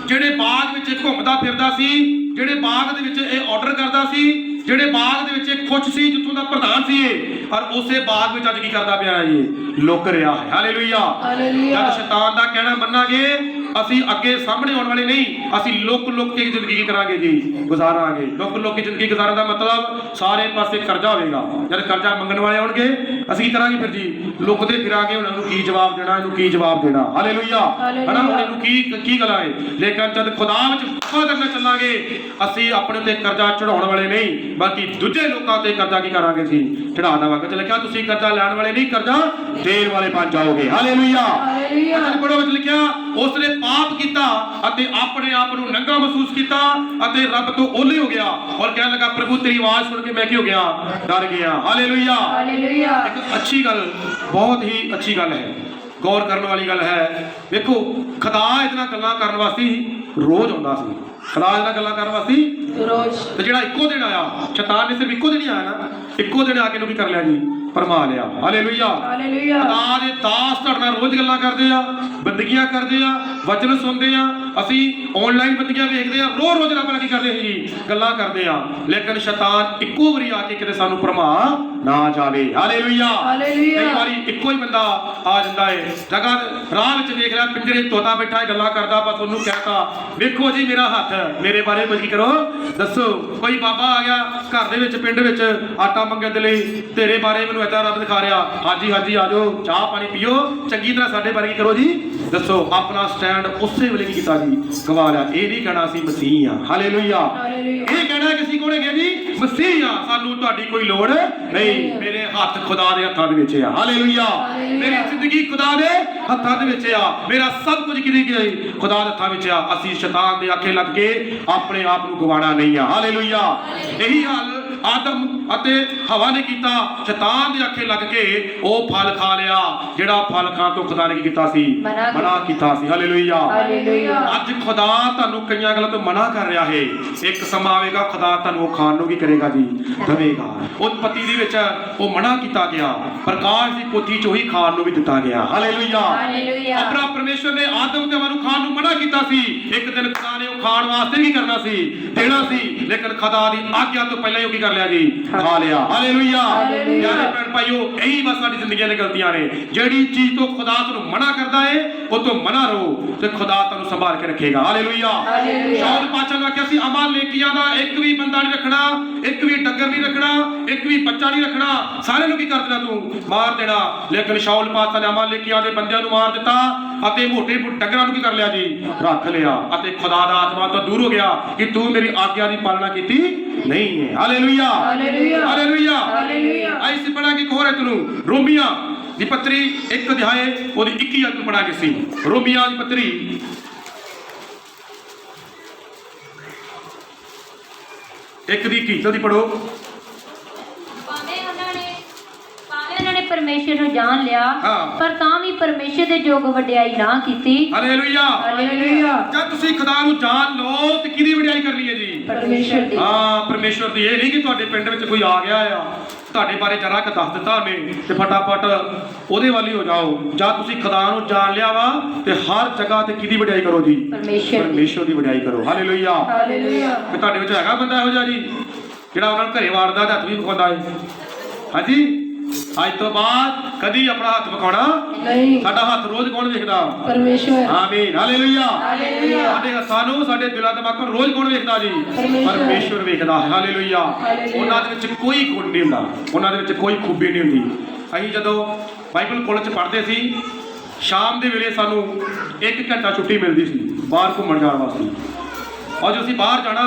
ਜਿਹੜੇ ਬਾਗ ਵਿੱਚ ਘੁੰਮਦਾ ਫਿਰਦਾ ਸੀ, ਜਿਹੜੇ ਬਾਗ ਦੇ ਵਿੱਚ ਇਹ ਆਰਡਰ ਕਰਦਾ ਸੀ, ਜਿਹੜੇ ਬਾਗ ਦੇ ਵਿੱਚ ਇਹ ਖੁਸ਼ ਸੀ, ਜਿੱਥੋਂ ਦਾ ਪ੍ਰਧਾਨ ਸੀ ਇਹ, ਪਰ ਉਸੇ ਬਾਗ ਵਿੱਚ ਅੱਜ ਕੀ ਕਰਦਾ ਪਿਆ ਹੈ ਜੀ? ਲੁਕ ਰਿਹਾ ਹੈ। ਹਾਲੇਲੂਇਆ। ਜਦ ਸ਼ੈਤਾਨ ਦਾ ਕਹਿਣਾ ਮੰਨਾਂਗੇ, ਅਸੀਂ ਅੱਗੇ ਸਾਹਮਣੇ ਆਉਣ ਵਾਲੇ ਨਹੀਂ, ਅਸੀਂ ਲੁਕ ਕੇ ਜ਼ਿੰਦਗੀ ਕਰਾਂਗੇ ਜੀ? ਗੁਜ਼ਾਰਾਂਗੇ। ਲੁਕ ਕੇ ਜ਼ਿੰਦਗੀ ਗੁਜ਼ਾਰਨ ਦਾ ਮਤਲਬ ਸਾਰੇ ਪਾਸੇ ਕਰਜ਼ਾ ਹੋਵੇਗਾ। ਜਦ ਕਰਜ਼ਾ ਮੰਗਣ ਵਾਲੇ ਆਉਣਗੇ ਅਸੀਂ ਕੀ ਕਰਾਂਗੇ ਫਿਰ ਜੀ? ਲੁਕਦੇ ਫਿਰਾਂਗੇ। ਉਹਨਾਂ ਨੂੰ ਕੀ ਜਵਾਬ ਦੇਣਾ? ਇਹਨੂੰ ਕੀ ਜਵਾਬ ਦੇਣਾ? ਹਾਲੇਲੂਇਆ। ਹਨਾ, ਹੁਣ ਇਹਨੂੰ ਕੀ ਗੱਲਾਂ ਹੈ? ਲੇਕਿਨ ਜਦ ਖੁਦਾ ਵਿੱਚ ਵਫਾਦਾਰ ਨਾਲ ਚੱਲਾਂਗੇ, ਅਸੀਂ ਆਪਣੇ ਤੇ ਕਰਜ਼ਾ ਚੜਾਉਣ ਵਾਲੇ ਨਹੀਂ, ਬਲਕਿ ਦੂਜੇ ਲੋਕਾਂ ਤੇ ਕਰਜ਼ਾ ਕੀ ਕਰਾਂਗੇ ਜੀ? ਚੜਾ ਦੇਵਾਂਗੇ। ਤੇ ਲਿਖਿਆ ਤੁਸੀਂ ਕਰਜ਼ਾ ਲੈਣ ਵਾਲੇ ਨਹੀਂ, ਕਰਜ਼ਾ ਦੇਣ ਵਾਲੇ ਬਣ ਜਾਓਗੇ। ਹਾਲੇਲੂਇਆ। ਪੜ੍ਹੋ ਵਿੱਚ ਲਿਖਿਆ ਉਸਨੇ ਪਾਪ ਕੀਤਾ ਅਤੇ ਆਪਣੇ ਆਪ ਨੂੰ ਨੰਗਾ ਮਹਿਸੂਸ ਕੀਤਾ ਅਤੇ ਰੱਬ ਤੋਂ ਓਹਲੇ ਹੋ ਗਿਆ ਔਰ ਕਹਿਣ ਲੱਗਾ ਪ੍ਰਭੂ ਤੇਰੀ ਆਵਾਜ਼ ਸੁਣ ਕੇ ਮੈਂ ਕੀ ਹੋ ਗਿਆ? ਡਰ ਗਿਆ। ਹਾਲੇਲੂਇਆ। ਇੱਕ ਅੱਛੀ ਗੱਲ, ਬਹੁਤ ਹੀ ਅੱਛੀ ਗੱਲ ਹੈ, ਗੌਰ ਕਰਨ ਵਾਲੀ ਗੱਲ ਹੈ। ਵੇਖੋ ਖੁਦਾ ਇਹਦੇ ਨਾਲ ਗੱਲਾਂ ਕਰਨ ਵਾਸਤੇ ਰੋਜ਼ ਆਉਂਦਾ ਸੀ। ਖੁਦਾ ਇਹਦੇ ਨਾਲ ਗੱਲਾਂ ਕਰਨ ਵਾਸਤੇ ਰੋਜ਼। ਤੇ ਜਿਹੜਾ ਇੱਕੋ ਦਿਨ ਆਇਆ, ਸ਼ੈਤਾਨ ਨੇ ਸਿਰਫ ਇੱਕੋ ਦਿਨ ਹੀ ਆਇਆ ਨਾ, ਇੱਕੋ ਦਿਨ ਆ ਕੇ ਇਹਨੂੰ ਕੀ ਕਰ ਲਿਆ ਜੀ? ਪਰਮਾ ਲਿਆ। ਹਾਲੇਲੂਇਆ। ਖੁਦਾ ਦੇ ਦਾਸ ਤੁਹਾਡੇ ਨਾਲ ਰੋਜ਼ ਗੱਲਾਂ ਕਰਦੇ ਆ, ਬੰਦਗੀਆਂ ਕਰਦੇ ਆ, ਵਚਨ ਸੁਣਦੇ ਆ। ਅਸੀਂ ਆਨਲਾਈਨ ਬੰਦਗੀਆਂ ਵੇਖਦੇ ਆ, ਰੋਜ਼ ਰੱਬ ਨਾਲ ਕੀ ਕਰਦੇ ਸੀ ਜੀ? ਗੱਲਾਂ ਕਰਦੇ ਆ। ਲੇਕਿਨ ਸ਼ੈਤਾਨ ਇੱਕੋ ਵਾਰੀ ਆ ਕੇ ਕਿਤੇ ਸਾਨੂੰ ਪਰਮਾ ਨਾ ਜਾਵੇ। ਹਾਲੇਲੂਇਆ। ਕਈ ਵਾਰੀ ਇੱਕੋ ਹੀ ਬੰਦਾ ਆ ਜਾਂਦਾ ਹੈ, ਜਗ੍ਹਾ ਰਾਹ ਵਿੱਚ ਵੇਖ ਰਿਹਾ, ਪਿੰਜਰੇ ਤੋਤਾ ਬੈਠਾ ਹੈ, ਗੱਲਾਂ ਕਰਦਾ, ਬਸ ਉਹਨੂੰ ਕਹਿਤਾ ਵੇਖੋ ਜੀ ਮੇਰਾ ਹੱਥ, ਮੇਰੇ ਬਾਰੇ ਕੁਝ ਕੀ ਕਰੋ, ਦੱਸੋ। ਕੋਈ ਬਾਬਾ ਆ ਗਿਆ ਘਰ ਦੇ ਵਿੱਚ, ਪਿੰਡ ਵਿੱਚ ਆਟਾ ਮੰਗਣ ਦੇ ਲਈ, ਤੇਰੇ ਬਾਰੇ ਮੈਨੂੰ ਏਦਾਂ ਰੱਬ ਦਿਖਾ ਰਿਹਾ, ਹਾਂਜੀ ਆ ਜਾਓ, ਚਾਹ ਪਾਣੀ ਪੀਓ, ਚੰਗੀ ਤਰ੍ਹਾਂ ਸਾਡੇ ਬਾਰੇ ਕੀ ਕਰੋ ਜੀ? ਦੱਸੋ। ਆਪਣਾ ਸਟੈਂਡ ਉਸੇ ਵੇਲੇ ਕੀ ਕੀਤਾ ਜੀ? ਗਵਾ ਲਿਆ। ਇਹ ਨਹੀਂ ਕਹਿਣਾ ਅਸੀਂ ਮਸੀਹ ਆ। ਹਾਲੇਲੂਇਆ। ਇਹ ਕਹਿਣਾ ਕਿ ਅਸੀਂ ਕੋਲ ਹੈਗੇ ਜੀ? ਮਸੀਹ ਆ, ਸਾਨੂੰ ਤੁਹਾਡੀ ਕੋਈ ਲੋੜ ਨਹੀਂ। ਮੇਰੇ ਹੱਥ ਖੁਦਾ ਦੇ ਹੱਥਾਂ ਦੇ ਵਿੱਚ ਆ। ਹਾਲੇਲੂਇਆ। ਮੇਰੀ ਜ਼ਿੰਦਗੀ ਖੁਦਾ ਦੇ ਹੱਥਾਂ ਦੇ ਵਿੱਚ ਆ। ਮੇਰਾ ਸਭ ਕੁਝ ਕਿਹਦੇ ਗਈ? ਖੁਦਾ ਦੇ ਹੱਥਾਂ ਵਿੱਚ ਆ। ਅਸੀਂ ਸ਼ੈਤਾਨ ਦੇ ਆਖੇ ਲੱਗ ਕੇ ਆਪਣੇ ਆਪ ਨੂੰ ਗਵਾਣਾ ਨਹੀਂ ਆ। ਹਾਲੇਲੂਇਆ। ਇਹੀ ਹਾਲ ਆਦਮ ਅਤੇ ਹਵਾ ਨੇ ਕੀਤਾ। ਸ਼ੈਤਾਨ ਦੇ ਆਖੇ ਲੱਗ ਕੇ ਉਹ ਫਲ ਖਾ ਲਿਆ, ਜਿਹੜਾ ਫਲ ਖਾਣ ਤੋਂ ਖੁਦਾ ਨੇ ਕੀ ਕੀਤਾ ਸੀ? ਮਨਾ ਕੀਤਾ ਸੀ। ਹਾਲੇਲੂਇਆ। ਅੱਜ ਖੁਦਾ ਤੁਹਾਨੂੰ ਕਈਆਂ ਗੱਲਾਂ ਤੋਂ ਮਨਾ ਕਰ ਰਿਹਾ ਹੈ। ਇੱਕ ਸਮਾਂ ਆਵੇਗਾ ਖੁਦਾ ਤੁਹਾਨੂੰ ਉਹ ਖਾਣ ਨੂੰ ਕੀ ਕਰੇਗਾ ਜੀ? ਦੇਵੇਗਾ। ਉਤਪਤੀ ਦੇ ਵਿੱਚ ਉਹ ਮਨਾ ਕੀਤਾ ਗਿਆ, ਪ੍ਰਕਾਸ਼ ਦੀ ਪੋਥੀ ਚ ਉਹੀ ਖਾਣ ਨੂੰ ਵੀ ਦਿੱਤਾ ਗਿਆ। ਹਾਲੇਲੂਇਆ। ਆਪਣਾ ਪਰਮੇਸ਼ਵਰ ਨੇ ਆਦਮ ਤੇ ਹਵਾ ਨੂੰ ਖਾਣ ਨੂੰ ਮਨਾ ਕੀਤਾ ਸੀ। ਇੱਕ ਦਿਨ ਖੁਦਾ ਨੇ ਉਹ ਖਾਣ ਵਾਸਤੇ ਕੀ ਕਰਨਾ ਸੀ? ਦੇਣਾ ਸੀ, ਲੇਕਿਨ ਖੁਦਾ ਦੀ ਆਗਿਆ ਤੋਂ ਪਹਿਲਾਂ ਹੀ ਉਹ ਕੀ ਕਰ ਲਿਆ ਜੀ, ਖਾ ਲਿਆ। ਹਾਲੇਲੂਇਆ। ਪਿਆਰੇ ਭੈਣ ਭਾਈਓ, ਇਹੀ ਬਸ ਸਾਡੀ ਜ਼ਿੰਦਗੀਆਂ ਦੀਆਂ ਗਲਤੀਆਂ ਨੇ। ਜਿਹੜੀ ਚੀਜ਼ ਤੋਂ ਖੁਦਾ ਤੁਹਾਨੂੰ ਮਨਾ ਕਰਦਾ ਏ ਉਹ ਤੋਂ ਮਨਾ ਰਹੋ ਤੇ ਖੁਦਾ ਤੁਹਾਨੂੰ ਸੰਭਾਲ ਕੇ ਰੱਖੇਗਾ। ਹਾਲੇਲੂਇਆ। ਸ਼ਾਉਲ ਪਾਤਸ਼ਾਹ ਨੇ ਆਖਿਆ ਸੀ ਅਮਾਲੇਕੀਆਂ ਦਾ ਇੱਕ ਵੀ ਬੰਦਾ ਨਹੀਂ ਰੱਖਣਾ, ਇੱਕ ਵੀ ਡੰਗਰ ਨਹੀਂ ਰੱਖਣਾ, ਇੱਕ ਵੀ ਬੱਚਾ ਨਹੀਂ ਰੱਖਣਾ, ਸਾਰਿਆਂ ਨੂੰ ਕੀ ਕਰ ਦੇਣਾ ਤੂੰ? ਮਾਰ ਦੇਣਾ। ਲੇਕਿਨ ਸ਼ਾਉਲ ਪਾਤਸ਼ਾਹ ਨੇ ਅਮਾਲੇਕੀਆਂ ਦੇ ਬੰਦਿਆਂ ਨੂੰ ਮਾਰ ਦਿੱਤਾ ਅਤੇ ਮੋਟੇ ਡੰਗਰਾਂ ਨੂੰ ਕੀ ਕਰ ਲਿਆ ਜੀ? ਰੱਖ ਲਿਆ ਅਤੇ ਖੁਦਾ ਦਾ ਆਤਮਾ ਤੋਂ ਦੂਰ ਹੋ ਗਿਆ ਕਿ ਤੂੰ ਮੇਰੀ ਆਗਿਆ ਦੀ ਪਾਲਣਾ ਕੀਤੀ ਨਹੀਂ ਹੈ। ਹਾਲੇਲੂਇਆ। ਹਾਲੇਲੂਇਆ। ਆਈ ਸੀ ਪੜਾਂਗੇ ਇੱਕ ਹੋਰ ਤੈਨੂੰ ਰੋਮੀਆਂ ਦੀ ਪੱਤਰੀ 1 ਅਧਿਆਏ ਉਹਦੀ 21 ਆਇਤ ਨੂੰ ਪੜਾਂਗੇ ਸੀ। ਰੋਮੀਆਂ ਦੀ ਪੱਤਰੀ 1 ਦੀ 21 ਜਲਦੀ ਪੜੋ। ਭਾਵੇਂ ਉਹਨਾਂ ਨੇ ਪਰਮੇਸ਼ਰ ਨੂੰ ਜਾਣ ਲਿਆ ਪਰ ਤਾਂ ਵੀ ਪਰਮੇਸ਼ਰ ਦੇ ਯੋਗ ਵਡਿਆਈ ਨਾ ਕੀਤੀ। ਹਾਲੇਲੂਇਆ। ਹਾਲੇਲੂਇਆ। ਜਦ ਤੁਸੀਂ ਖੁਦਾ ਨੂੰ ਜਾਣ ਲਓ ਤੇ ਕਿਹਦੀ ਵਡਿਆਈ ਕਰਨੀ ਹੈ ਜੀ? ਪਰਮੇਸ਼ਰ ਦੀ। ਹਾਂ, ਪਰਮੇਸ਼ਰ ਦੀ। ਇਹ ਨਹੀਂ ਕਿ ਤੁਹਾਡੇ ਪਿੰਡ ਵਿੱਚ ਕੋਈ ਆ ਗਿਆ ਆ, ਤੁਹਾਡੇ ਬਾਰੇ ਜਰਾ ਕੁ ਦੱਸ ਦਿੱਤਾ ਉਹਨੇ ਤੇ ਫਟਾਫਟ ਉਹਦੇ ਵੱਲ ਹੀ ਹੋ ਜਾਓ। ਜਦ ਤੁਸੀਂ ਖੁਦਾ ਨੂੰ ਜਾਣ ਲਿਆ ਵਾ ਤੇ ਹਰ ਜਗ੍ਹਾ ਤੇ ਕਿਹਦੀ ਵਡਿਆਈ ਕਰੋ ਜੀ? ਪਰਮੇਸ਼ਰ ਦੀ ਵਡਿਆਈ ਕਰੋ। ਹਾਲੇਲੂਇਆ। ਹਾਲੇਲੂਇਆ। ਕਿ ਤੁਹਾਡੇ ਵਿੱਚ ਹੈਗਾ ਬੰਦਾ ਇਹੋ ਜਿਹਾ ਜੀ ਜਿਹੜਾ ਉਹਨਾਂ ਨੂੰ ਘਰੇ ਵਾੜਦਾ ਤੇ ਹੱਥ ਵੀ ਵਿਖਾਉਂਦਾ ਹੈ? ਹਾਂਜੀ, ਅੱਜ ਤੋਂ ਬਾਅਦ ਕਦੀ ਆਪਣਾ ਹੱਥ ਵਿਖਾਉਣਾ ਨਹੀਂ। ਸਾਡਾ ਹੱਥ ਰੋਜ਼ ਕੌਣ ਵੇਖਦਾ? ਪਰਮੇਸ਼ਰ। ਆਮੀਨ। ਹਾਲੇਲੂਇਆ। ਹਾਲੇਲੂਇਆ। ਸਾਡੇ ਹੱਥਾਂ ਨੂੰ, ਸਾਡੇ ਦਿਲਾਂ ਦਿਮਾਗਾਂ ਨੂੰ ਰੋਜ਼ ਕੌਣ ਵੇਖਦਾ ਜੀ? ਪਰਮੇਸ਼ਰ ਵੇਖਦਾ ਹੈ। ਹਾਲੇਲੂਇਆ। ਉਹਨਾਂ ਦੇ ਵਿੱਚ ਕੋਈ ਗੁਣ ਨਹੀਂ ਹੁੰਦਾ, ਉਹਨਾਂ ਦੇ ਵਿੱਚ ਕੋਈ ਖੂਬੀ ਨਹੀਂ ਹੁੰਦੀ। ਅਸੀਂ ਜਦੋਂ ਬਾਈਬਲ ਕਾਲਜ 'ਚ ਪੜ੍ਹਦੇ ਸੀ, ਸ਼ਾਮ ਦੇ ਵੇਲੇ ਸਾਨੂੰ 1 ਘੰਟਾ ਛੁੱਟੀ ਮਿਲਦੀ ਸੀ ਬਾਹਰ ਘੁੰਮਣ ਜਾਣ ਵਾਸਤੇ। ਔਰ ਜੋ ਅਸੀਂ ਬਾਹਰ ਜਾਣਾ,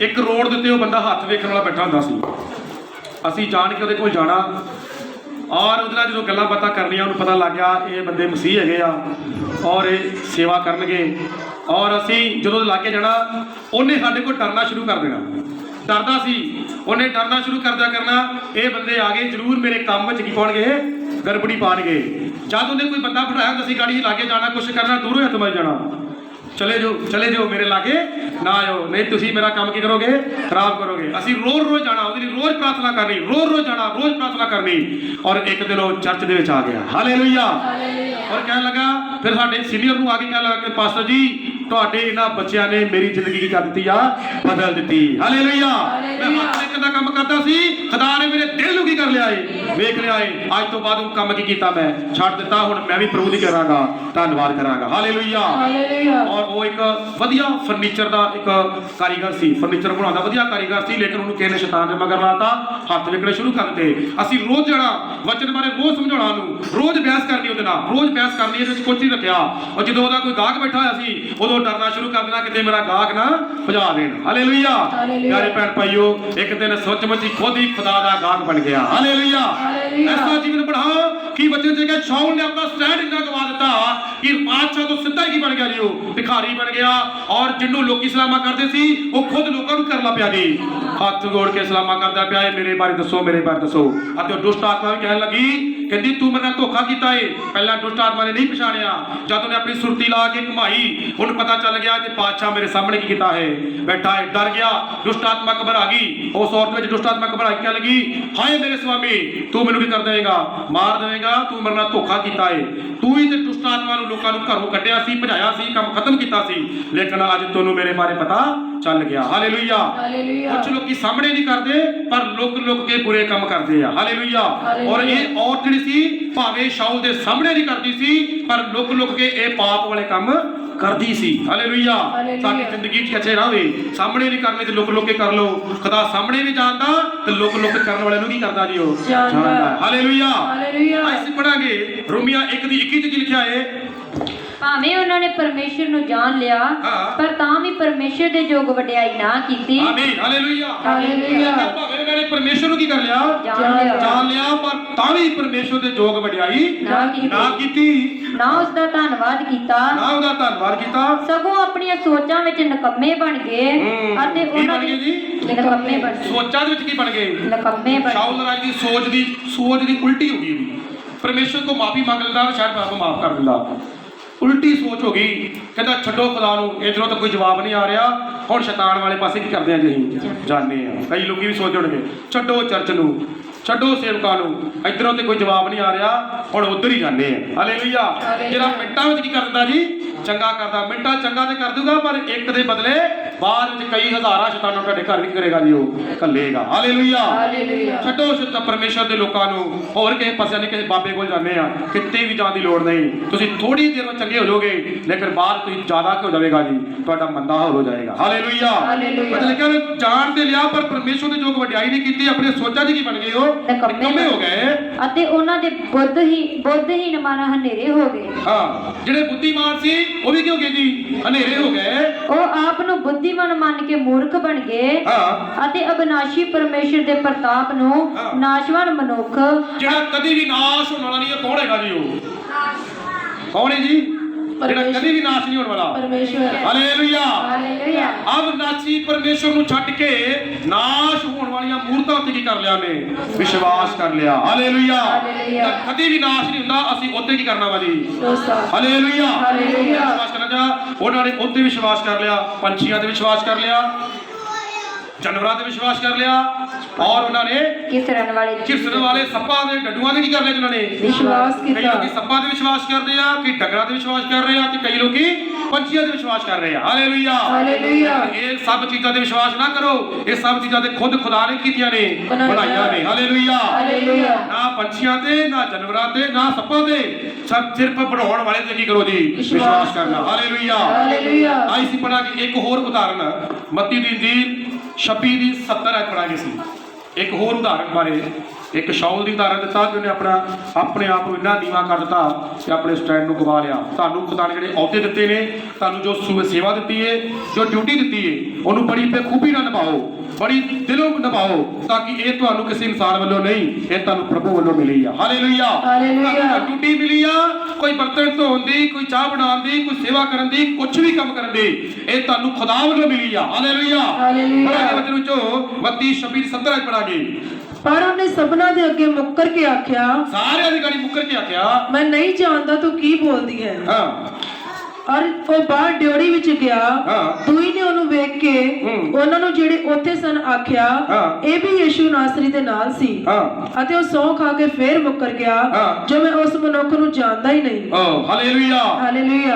ਇੱਕ ਰੋਡ ਦੇ ਉੱਤੇ ਉਹ ਬੰਦਾ ਹੱਥ ਵੇਖਣ ਵਾਲਾ ਬੈਠਾ ਹੁੰਦਾ ਸੀ। ਅਸੀਂ ਜਾਣ ਕੇ ਉਹਦੇ ਕੋਲ ਜਾਣਾ ਔਰ ਉਹਦੇ ਨਾਲ ਜਦੋਂ ਗੱਲਾਂ ਬਾਤਾਂ ਕਰਨੀਆਂ, ਉਹਨੂੰ ਪਤਾ ਲੱਗ ਗਿਆ ਇਹ ਬੰਦੇ ਮਸੀਹ ਹੈਗੇ ਆ ਔਰ ਇਹ ਸੇਵਾ ਕਰਨਗੇ। ਔਰ ਅਸੀਂ ਜਦੋਂ ਲਾਗੇ ਜਾਣਾ, ਉਹਨੇ ਸਾਡੇ ਕੋਲ ਡਰਨਾ ਸ਼ੁਰੂ ਕਰ ਦੇਣਾ। ਡਰਦਾ ਸੀ, ਉਹਨੇ ਡਰਨਾ ਸ਼ੁਰੂ ਕਰਨਾ ਇਹ ਬੰਦੇ ਆ ਗਏ ਜ਼ਰੂਰ ਮੇਰੇ ਕੰਮ ਵਿੱਚ ਕੀ ਪਾਉਣਗੇ? ਗੜਬੜੀ ਪਾਣਗੇ। ਜਦ ਉਹਨੇ ਕੋਈ ਬੰਦਾ ਬਿਠਾਇਆ ਹੁੰਦਾ ਸੀ ਗਾੜੀ ਲਾਗੇ ਜਾਣਾ, ਕੁਛ ਕਰਨਾ, ਦੂਰੋਂ ਹੱਥ ਮਾਰ ਜਾਣਾ, ਚਲੇ ਜਾਓ ਮੇਰੇ ਲਾਗੇ ਨਾ ਆਇਓ, ਨਹੀਂ ਤੁਸੀਂ ਮੇਰਾ ਕੰਮ ਕੀ ਕਰੋਗੇ? ਖਰਾਬ ਕਰੋਗੇ। ਅਸੀਂ ਰੋਜ਼ ਜਾਣਾ, ਉਹਦੇ ਲਈ ਰੋਜ਼ ਪ੍ਰਾਰਥਨਾ ਕਰਨੀ, ਰੋਜ਼ ਜਾਣਾ, ਰੋਜ਼ ਪ੍ਰਾਰਥਨਾ ਕਰਨੀ। ਔਰ ਇੱਕ ਦਿਨ ਉਹ ਚਰਚ ਦੇ ਵਿੱਚ ਆ ਗਿਆ। ਹਾਲੇਲੂਇਆ। ਔਰ ਕਹਿਣ ਲੱਗਾ, ਫਿਰ ਸਾਡੇ ਸੀਨੀਅਰ ਨੂੰ ਆ ਕੇ ਕਹਿਣ ਲੱਗਾ ਕਿ ਪਾਸਟਰ ਜੀ ਤੁਹਾਡੇ ਇਹਨਾਂ ਬੱਚਿਆਂ ਨੇ ਮੇਰੀ ਜ਼ਿੰਦਗੀ ਕੀ ਕਰ ਦਿੱਤੀ ਆ? ਬਦਲ ਦਿੱਤੀ। ਹਾਲੇਲੂਇਆ। ਮੈਂ ਹੱਥ ਇੱਕ ਦਾ ਕੰਮ ਕਰਦਾ ਸੀ, ਖੁਦਾ ਨੇ ਮੇਰੇ ਦਿਲ ਨੂੰ ਕੀ ਕਰ ਲਿਆ ਏ? ਵੇਖ ਲਿਆ ਏ। ਅੱਜ ਤੋਂ ਬਾਅਦ ਉਹ ਕੰਮ ਕੀ ਕੀਤਾ? ਮੈਂ ਛੱਡ ਦਿੱਤਾ। ਹੁਣ ਮੈਂ ਵੀ ਪ੍ਰਭੂ ਦੀ ਕਰਾਂਗਾ, ਧੰਨਵਾਦ ਕਰਾਂਗਾ। ਹਾਲੇਲੂਇਆ। ਔਰ ਉਹ ਇੱਕ ਵਧੀਆ ਫਰਨੀਚਰ ਦਾ ਇੱਕ ਕਾਰੀਗਰ ਸੀ, ਫਰਨੀਚਰ ਬਣਾਉਂਦਾ ਵਧੀਆ ਕਾਰੀਗਰ ਸੀ। ਲੇਕਿਨ ਉਹਨੂੰ ਕਿਸੇ ਨੇ ਸ਼ੈਤਾਨ ਦੇ ਮਗਰ ਲਾਤਾ, ਹੱਥ ਵੇਖਣੇ ਸ਼ੁਰੂ ਕਰ ਦਿੱਤੇ। ਅਸੀਂ ਰੋਜ਼ ਜਾਣਾ, ਵਚਨ ਬਾਰੇ ਰੋਜ਼ ਸਮਝਾਉਣਾ ਉਹਨੂੰ, ਰੋਜ਼ ਬਹਿਸ ਕਰਨੀ ਉਹਦੇ ਨਾਲ, ਰੋਜ਼ ਬਹਿਸ ਕਰਨੀ। ਇਹਦੇ ਵਿੱਚ ਕੁਝ ਨਹੀਂ ਰੱਖਿਆ। ਔਰ ਜਦੋਂ ਉਹਦਾ ਕੋਈ ਗਾਹਕ ਬੈਠਾ ਹੋਇਆ ਸੀ, ਉਦੋਂ ਡਰਨਾ ਸ਼ੁਰੂ ਕਰ ਦੇਣਾ ਕਿਤੇ ਮੇਰਾ ਗਾਹਕ ਨਾ ਭਜਾ ਦੇਣ। ਹਾਲੇਲੂਇਆ। ਪਿਆਰੇ ਭੈਣ ਭਾਈਓ, ਇੱਕ ਦਿਨ ਸੱਚਮੁੱਚ ਹੀ ਖੁਦ ਹੀ ਖੁਦਾ ਦਾ ਗਾਹਕ ਬਣ ਗਿਆ। ਹਾਲੇਲੂਇਆ। ਐਸਾ ਜੀਵਨ ਬਣਾਓ ਕਿ ਬੱਚੇ ਜੇ ਕਿ ਸ਼ਾਉਲ ਨੇ ਆਪਣਾ ਸਟੈਂਡ ਇੰਨਾ ਗਵਾ ਦਿੱਤਾ ਕਿ ਬਾਦਸ਼ਾਹ ਤੋਂ ਸਿੱਧਾ ਹੀ ਕੀ ਬਣ ਗਿਆ ਜੀ? ਉਹ ਭਿਖਾਰੀ ਬਣ ਗਿਆ। ਔਰ ਜਿਹਨੂੰ ਲੋਕੀ ਸਲਾਮਾ ਕਰਦੇ ਸੀ, ਉਹ ਖੁਦ ਲੋਕਾਂ ਨੂੰ ਕਰਨਾ ਪਿਆ ਜੀ, ਹੱਥ ਜੋੜ ਕੇ ਸਲਾਮਾ ਕਰਦਾ ਪਿਆ ਏ, ਮੇਰੇ ਬਾਰੇ ਦੱਸੋ, ਮੇਰੇ ਬਾਰੇ ਦੱਸੋ। ਅਤੇ ਉਹ ਦੁਸ਼ਟ ਆਤਮਾ ਵੀ ਕਹਿਣ ਲੱਗੀ, ਕਹਿੰਦੀ ਤੂੰ ਮੇਰੇ ਨਾਲ ਧੋਖਾ ਕੀਤਾ ਏ। ਪਹਿਲਾਂ ਦੁਸ਼ਟ ਆਤਮਾ ਨੇ ਨਹੀਂ ਪਛਾਣਿਆ। ਜਦ ਉਹਨੇ ਆਪਣੀ ਸੁਰਤੀ ਲਾ ਕੇ ਘੁਮਾਈ, ਉਹਨੂੰ ਪਤਾ ਚੱਲ ਗਿਆ ਕਿ ਪਾਤਸ਼ਾਹ ਮੇਰੇ ਸਾਹਮਣੇ ਕੀ ਕੀਤਾ ਹੈ, ਬੈਠਾ ਹੈ। ਡਰ ਗਿਆ, ਦੁਸ਼ਟ ਆਤਮਾ ਘਬਰਾ ਗਈ। ਉਸ ਔਰਤ ਵਿੱਚ ਦੁਸ਼ਟ ਆਤਮਾ ਘਬਰਾ ਕੇ ਕਹਿ ਲੱਗੀ, ਹਾਏ ਮੇਰੇ ਸਵਾਮੀ, ਤੂੰ ਮੈਨੂੰ ਕੀ ਕਰ ਦੇਵੇਂਗਾ? ਮਾਰ ਦੇਵੇਂਗਾ। ਤੂੰ ਮੇਰੇ ਨਾਲ ਧੋਖਾ ਕੀਤਾ ਏ। ਤੂੰ ਹੀ ਤੇ ਦੁਸ਼ਟ ਆਤਮਾ ਨੂੰ ਲੋਕਾਂ ਨੂੰ ਘਰੋਂ ਕੱਢਿਆ ਸੀ, ਭਜਾਇਆ ਸੀ, ਕੰਮ ਖਤਮ ਕੀਤਾ ਸੀ। ਲੇਕਿਨ ਅੱਜ ਤੁਹਾਨੂੰ ਮੇਰੇ ਬਾਰੇ ਪਤਾ ਚੱਲ ਗਿਆ। ਹਾਲੇਲੂਇਆ। ਕੁਝ ਲੋਕੀ ਸਾਹਮਣੇ ਨਹੀਂ ਕਰਦੇ, ਪਰ ਲੁਕ ਕੇ ਬੁਰੇ ਕੰਮ ਕਰਦੇ ਆ। ਹਾਲੇਲੂਇਆ। ਔਰ ਇਹ ਔਰਤ ਜਿਹੜੀ ਸੀ, ਭਾਵੇਂ ਸ਼ਾਉਲ ਦੇ ਸਾਹਮਣੇ ਨਹੀਂ ਕਰਦੀ ਸੀ, ਪਰ ਲੁਕ ਕੇ ਇਹ ਪਾਪ ਵਾਲੇ ਕੰਮ ਕਰਦੀ ਸੀ। ਹਾਲੇਲੂਇਆ। ਸਾਡੀ ਜ਼ਿੰਦਗੀ 'ਚ ਅੱਛੇ ਰਾਵੇ, ਸਾਹਮਣੇ ਨਹੀਂ ਕਰਨੇ ਤੇ ਲੁਕ ਕੇ ਕਰ ਲਓ। ਖੁਦਾ ਸਾਹਮਣੇ ਵੀ ਜਾਣਦਾ ਤੇ ਲੁਕ ਕਰਨ ਵਾਲਿਆਂ ਨੂੰ ਕੀ ਕਰਦਾ ਜੀ? ਉਹ ਜਾਣਦਾ। ਹਾਲੇਲੂਇਆ। ਅਸੀਂ ਪੜਾਂਗੇ ਰੋਮੀਆਂ 1 ਦੀ 21 'ਚ ਕੀ ਲਿਖਿਆ ਹੈ? ਭਾਵੇਂ ਉਹਨਾਂ ਨੇ ਪਰਮੇਸ਼ਰ ਨੂੰ ਜਾਣ ਲਿਆ ਪਰ ਤਾਂ ਵੀ ਪਰਮੇਸ਼ਰ ਦੇ ਯੋਗ ਵਡਿਆਈ ਨਾ ਕੀਤੀ। ਆਮੀਨ। ਹਾਲੇਲੂਇਆ। ਭਾਵੇਂ ਉਹਨਾਂ ਨੇ ਪਰਮੇਸ਼ਰ ਨੂੰ ਕੀ ਕਰ ਲਿਆ? ਜਾਣ ਲਿਆ, ਪਰ ਤਾਂ ਵੀ ਪਰਮੇਸ਼ਰ ਦੇ ਯੋਗ ਵਡਿਆਈ ਨਾ ਕੀਤੀ, ਨਾ ਉਸ ਦਾ ਧੰਨਵਾਦ ਕੀਤਾ, ਸਗੋਂ ਆਪਣੀਆਂ ਸੋਚਾਂ ਵਿੱਚ ਨਕੰਮੇ ਬਣ ਗਏ। ਅਤੇ ਉਹਨਾਂ ਦੇ ਨਕੰਮੇ ਬਣ ਗਏ। ਸੋਚਾਂ ਦੇ ਵਿੱਚ ਕੀ ਬਣ ਗਏ? ਨਕੰਮੇ ਬਣ ਗਏ। ਸ਼ਾਉਲ ਰਾਜ ਦੀ ਸੋਚ ਦੀ ਉਲਟੀ ਹੋ ਗਈ। ਪਰਮੇਸ਼ਰ ਤੋਂ ਮਾਫੀ ਮੰਗ ਲੈਂਦਾ, ਸ਼ਾਇਦ ਰੱਬ ਮਾਫ ਕਰ ਦਿੰਦਾ। ਉਲਟੀ ਸੋਚ ਹੋ ਗਈ। ਕਹਿੰਦਾ ਛੱਡੋ ਖੁਦਾ ਨੂੰ, ਇਧਰੋਂ ਤਾਂ ਕੋਈ ਜਵਾਬ ਨਹੀਂ ਆ ਰਿਹਾ, ਹੁਣ ਸ਼ੈਤਾਨ ਵਾਲੇ ਪਾਸੇ ਕੀ ਕਰਦੇ ਆ ਜੀ? ਅਸੀਂ ਜਾਣੇ ਆ। ਕਈ ਲੋਕੀ ਵੀ ਸੋਚ ਉੜਗੇ, ਛੱਡੋ ਚਰਚ ਨੂੰ, ਛੱਡੋ ਸੇਵਕਾਂ ਨੂੰ, ਇਧਰੋਂ ਤੇ ਕੋਈ ਜਵਾਬ ਨਹੀਂ ਆ ਰਿਹਾ, ਹੁਣ ਉਧਰ ਹੀ ਜਾਣੇ ਆ। ਹਾਲੇਲੂਇਆ। ਜਿਹੜਾ ਮਿੰਟਾਂ ਵਿੱਚ ਕੀ ਕਰ ਦਿੰਦਾ ਜੀ? ਚੰਗਾ ਕਰਦਾ। ਮਿੰਟਾਂ ਚੰਗਾ ਤੇ ਕਰ ਦੂਗਾ, ਪਰ ਇੱਕ ਦੇ ਬਦਲੇ ਬਾਅਦ ਵਿੱਚ ਕਈ ਹਜ਼ਾਰਾਂ ਸ਼ੈਤਾਨਾਂ ਤੁਹਾਡੇ ਘਰ ਵੀ ਕਰੇਗਾ ਜੀ, ਉਹ ਘੱਲੇਗਾ। ਹਾਲੇਲੂਇਆ। ਛੱਡੋ ਸ਼ੁੱਧ ਪਰਮੇਸ਼ਰ ਦੇ ਲੋਕਾਂ ਨੂੰ, ਹੋਰ ਕਿਸੇ ਪਾਸੇ ਨਹੀਂ, ਕਿਸੇ ਬਾਬੇ ਕੋਲ ਜਾਂਦੇ ਆ, ਕਿਤੇ ਵੀ ਜਾਣ ਦੀ ਲੋੜ ਨਹੀਂ। ਤੁਸੀਂ ਥੋੜੀ ਦੇਰ ਵਿੱਚ ਚੰਗੇ ਹੋ ਜਾਓਗੇ, ਲੇਕਿਨ ਬਾਅਦ ਤੁਸੀਂ ਜ਼ਿਆਦਾ ਹੋ ਜਾਵੇਗਾ ਜੀ, ਤੁਹਾਡਾ ਮੰਦਾ ਹੋ ਜਾਏਗਾ। ਹਾਲੇਲੂਇਆ। ਮਤਲਬ ਕਿ ਜਾਣ ਤੇ ਲਿਆ ਪਰ ਪਰਮੇਸ਼ਰ ਦੀ ਜੋ ਵਡਿਆਈ ਨਹੀਂ ਕੀਤੀ, ਆਪਣੇ ਸੋਚਾਂ 'ਚ ਕੀ ਬਣ ਗਏ, ਉਹ ਨਿਕੰਮੇ ਹੋ ਗਏ ਅਤੇ ਉਹਨਾਂ ਦੇ ਬੁੱਧਹੀਨ ਮਨ ਹਨੇਰੇ ਹੋ ਗਏ। ਹਾਂ, ਜਿਹੜੇ ਬੁੱਧੀਮਾਨ ਸੀ ਉਹ ਵੀ ਕੀ ਹੋ ਗਏ ਜੀ, ਹਨੇਰੇ ਹੋ ਗਏ। ਉਹ ਆਪ ਨੂੰ ਬੁੱਧੀਮਾਨ ਮੰਨ ਕੇ ਮੂਰਖ ਬਣ ਗਏ ਅਤੇ ਅਬਿਨਾਸ਼ੀ ਪਰਮੇਸ਼ਰ ਦੇ ਪ੍ਰਤਾਪ ਨੂੰ ਨਾਸ਼ਵਾਨ ਮਨੁੱਖ, ਜਿਹੜਾ ਕਦੀ ਵੀ ਨਾਸ਼ ਹੋਣ ਵਾਲਾ ਨਹੀਂ, ਉਹ ਕੌਣ ਹੈਗਾ ਜੀ, ਉਹ ਕੌਣ ਹੈ ਜੀ, ਜਿਹੜਾ ਕਦੀ ਵੀ ਨਾਸ਼ ਨਹੀਂ ਹੋਣ ਵਾਲਾ, ਪਰਮੇਸ਼ਰ। ਹਾਲੇਲੂਇਆ। ਹਾਲੇਲੂਇਆ। ਅਬਿਨਾਸ਼ੀ ਪਰਮੇਸ਼ਰ ਨੂੰ ਛੱਡ ਕੇ ਨਾਸ਼ ਹੋਣ ਵਾਲੀਆਂ ਮੂਰਤਾਂ ਉੱਤੇ ਕੀ ਕਰ ਲਿਆ ਨੇ, ਵਿਸ਼ਵਾਸ ਕਰ ਲਿਆ। ਹਾਲੇਲੂਇਆ। ਕਦੀ ਵੀ ਨਾਸ਼ ਨਹੀਂ ਹੁੰਦਾ, ਅਸੀਂ ਉੱਤੇ ਕੀ ਕਰਨਾ ਵਾ ਜੀ, ਹਾਲੇਲੂਇਆ। ਵਿਸ਼ਵਾਸ ਕਰਨਾ ਚਾਹ, ਉਹਨਾਂ ਨੇ ਉੱਤੇ ਵਿਸ਼ਵਾਸ ਕਰ ਲਿਆ, ਪੰਛੀਆਂ ਤੇ ਵਿਸ਼ਵਾਸ ਕਰ ਲਿਆ, ਜਾਨਵਰਾਂ ਤੇ ਵਿਸ਼ਵਾਸ ਕਰ ਲਿਆ, ਔਰ ਉਹਨਾਂ ਨੇ ਕਿਸਰਨ ਵਾਲੇ ਸੱਪਾਂ ਦੇ ਡੱਡੂਆਂ ਤੇ ਕੀ ਕਰ ਲਿਆ, ਜਿਨ੍ਹਾਂ ਨੇ ਵਿਸ਼ਵਾਸ ਕੀਤਾ। ਕਈ ਲੋਕੀ ਸੱਪਾਂ ਤੇ ਵਿਸ਼ਵਾਸ ਕਰਦੇ ਆ, ਕਈ ਡੰਗਰਾਂ ਤੇ ਵਿਸ਼ਵਾਸ ਕਰ ਰਹੇ ਆ, ਤੇ ਕਈ ਲੋਕੀ ਪੰਛੀਆਂ ਤੇ ਵਿਸ਼ਵਾਸ ਕਰ ਰਹੇ ਆ। ਹਾਲੇਲੂਇਆ। ਇਹ ਸਭ ਚੀਜ਼ਾਂ ਤੇ ਵਿਸ਼ਵਾਸ ਨਾ ਕਰੋ, ਇਹ ਸਭ ਚੀਜ਼ਾਂ ਤੇ ਖੁਦ ਖੁਦਾ ਨੇ ਕੀਤੀਆਂ ਨੇ, ਬਣਾਈਆਂ ਨੇ। ਹਾਲੇਲੂਇਆ। ਨਾ ਪੰਛੀਆਂ ਤੇ, ਨਾ ਜਾਨਵਰਾਂ ਤੇ, ਨਾ ਸੱਪਾਂ ਤੇ, ਸਭ ਸਿਰਫ ਬਣਾਉਣ ਵਾਲੇ ਤੇ ਕੀ ਕਰੋ ਜੀ, ਵਿਸ਼ਵਾਸ ਕਰਨਾ। ਹਾਲੇਲੂਇਆ। ਆਈ ਸੀ ਪੜਾ ਕਿ ਇੱਕ ਹੋਰ ਉਦਾਹਰਨ, ਮੱਤੀ ਦੀ ਇੰਜੀਲ 26 ਦੀ 70 ਐ ਪੜਾਂਗੇ ਸੀ। ਇੱਕ ਹੋਰ ਉਦਾਹਰਨ ਬਾਰੇ, ਇੱਕ ਸ਼ਾਉਲ ਦੀ ਉਦਾਹਰਨ ਦਿੱਤਾ ਜਿਹਨੇ ਆਪਣੇ ਆਪ ਨੂੰ ਇੰਨਾ ਨੀਵਾਂ ਕਰ ਦਿੱਤਾ ਕਿ ਆਪਣੇ ਸਟੈਂਡ ਨੂੰ ਗਵਾ ਲਿਆ। ਤੁਹਾਨੂੰ ਖੁਦਾ ਨੇ ਜਿਹੜੇ ਅਹੁਦੇ ਦਿੱਤੇ ਨੇ, ਤੁਹਾਨੂੰ ਜੋ ਸੇਵਾ ਦਿੱਤੀ ਹੈ, ਜੋ ਡਿਊਟੀ ਦਿੱਤੀ ਹੈ, ਉਹਨੂੰ ਬੜੀ ਬੇਖੂਬੀ ਨਾਲ ਨਿਭਾਓ, ਬੜੀ ਦਿਲੋਂ ਨਿਭਾਓ, ਤਾਂ ਕਿ ਇਹ ਤੁਹਾਨੂੰ ਕਿਸੇ ਇਨਸਾਨ ਵੱਲੋਂ ਨਹੀਂ, ਇਹ ਤੁਹਾਨੂੰ ਪ੍ਰਭੂ ਵੱਲੋਂ ਮਿਲੀ ਆ। ਹਾਲੇਲੂਇਆ। ਡਿਊਟੀ ਮਿਲੀ ਆ, ਕੋਈ ਬਰਤਨ ਧੋਣ ਦੀ, ਕੋਈ ਚਾਹ ਬਣਾਉਣ ਦੀ, ਕੋਈ ਸੇਵਾ ਕਰਨ ਦੀ, ਕੁਝ ਵੀ ਕੰਮ ਕਰਨ ਦੀ, ਇਹ ਤੁਹਾਨੂੰ ਖੁਦਾ ਵੱਲੋਂ ਮਿਲੀ ਆ। ਹਾਲੇਲੂਇਆ। ਪੜਾਂਗੇ ਵਚਨ ਵਿੱਚੋਂ ਮੱਤੀ 26 ਦੀ 70 ਪੜਾਂਗੇ। ਪਰ ਉਹਨੇ ਸਭਨਾਂ ਦੇ ਅੱਗੇ ਮੁੱਕਰ ਕੇ ਆਖਿਆ, ਸਾਰਿਆਂ ਦੀ ਗਾੜੀ ਮੁੱਕਰ ਕੇ ਆਖਿਆ, ਮੈਂ ਨਹੀਂ ਜਾਣਦਾ ਤੂੰ ਕੀ ਬੋਲਦੀ ਹੈ। ਔਰ ਉਹ ਬਾਹਰ ਡਿਓੜੀ ਵਿੱਚ ਗਿਆ। ਦੂਈ ਨੇ ਉਹਨੂੰ ਵੇਖ ਕੇ ਉਹਨਾਂ ਨੂੰ ਜਿਹੜੇ ਉੱਥੇ ਸਨ ਆਖਿਆ, ਇਹ ਵੀ ਯਿਸੂ ਨਾਸਰੀ ਦੇ ਨਾਲ ਸੀ। ਅਤੇ ਉਹ ਸਹੁੰ ਖਾ ਕੇ ਫੇਰ ਮੁੱਕਰ ਗਿਆ, ਜੋ ਮੈਂ ਉਸ ਮਨੁੱਖ ਨੂੰ ਜਾਣਦਾ ਹੀ ਨਹੀਂ। ਹਾਲੇਲੂਇਆ।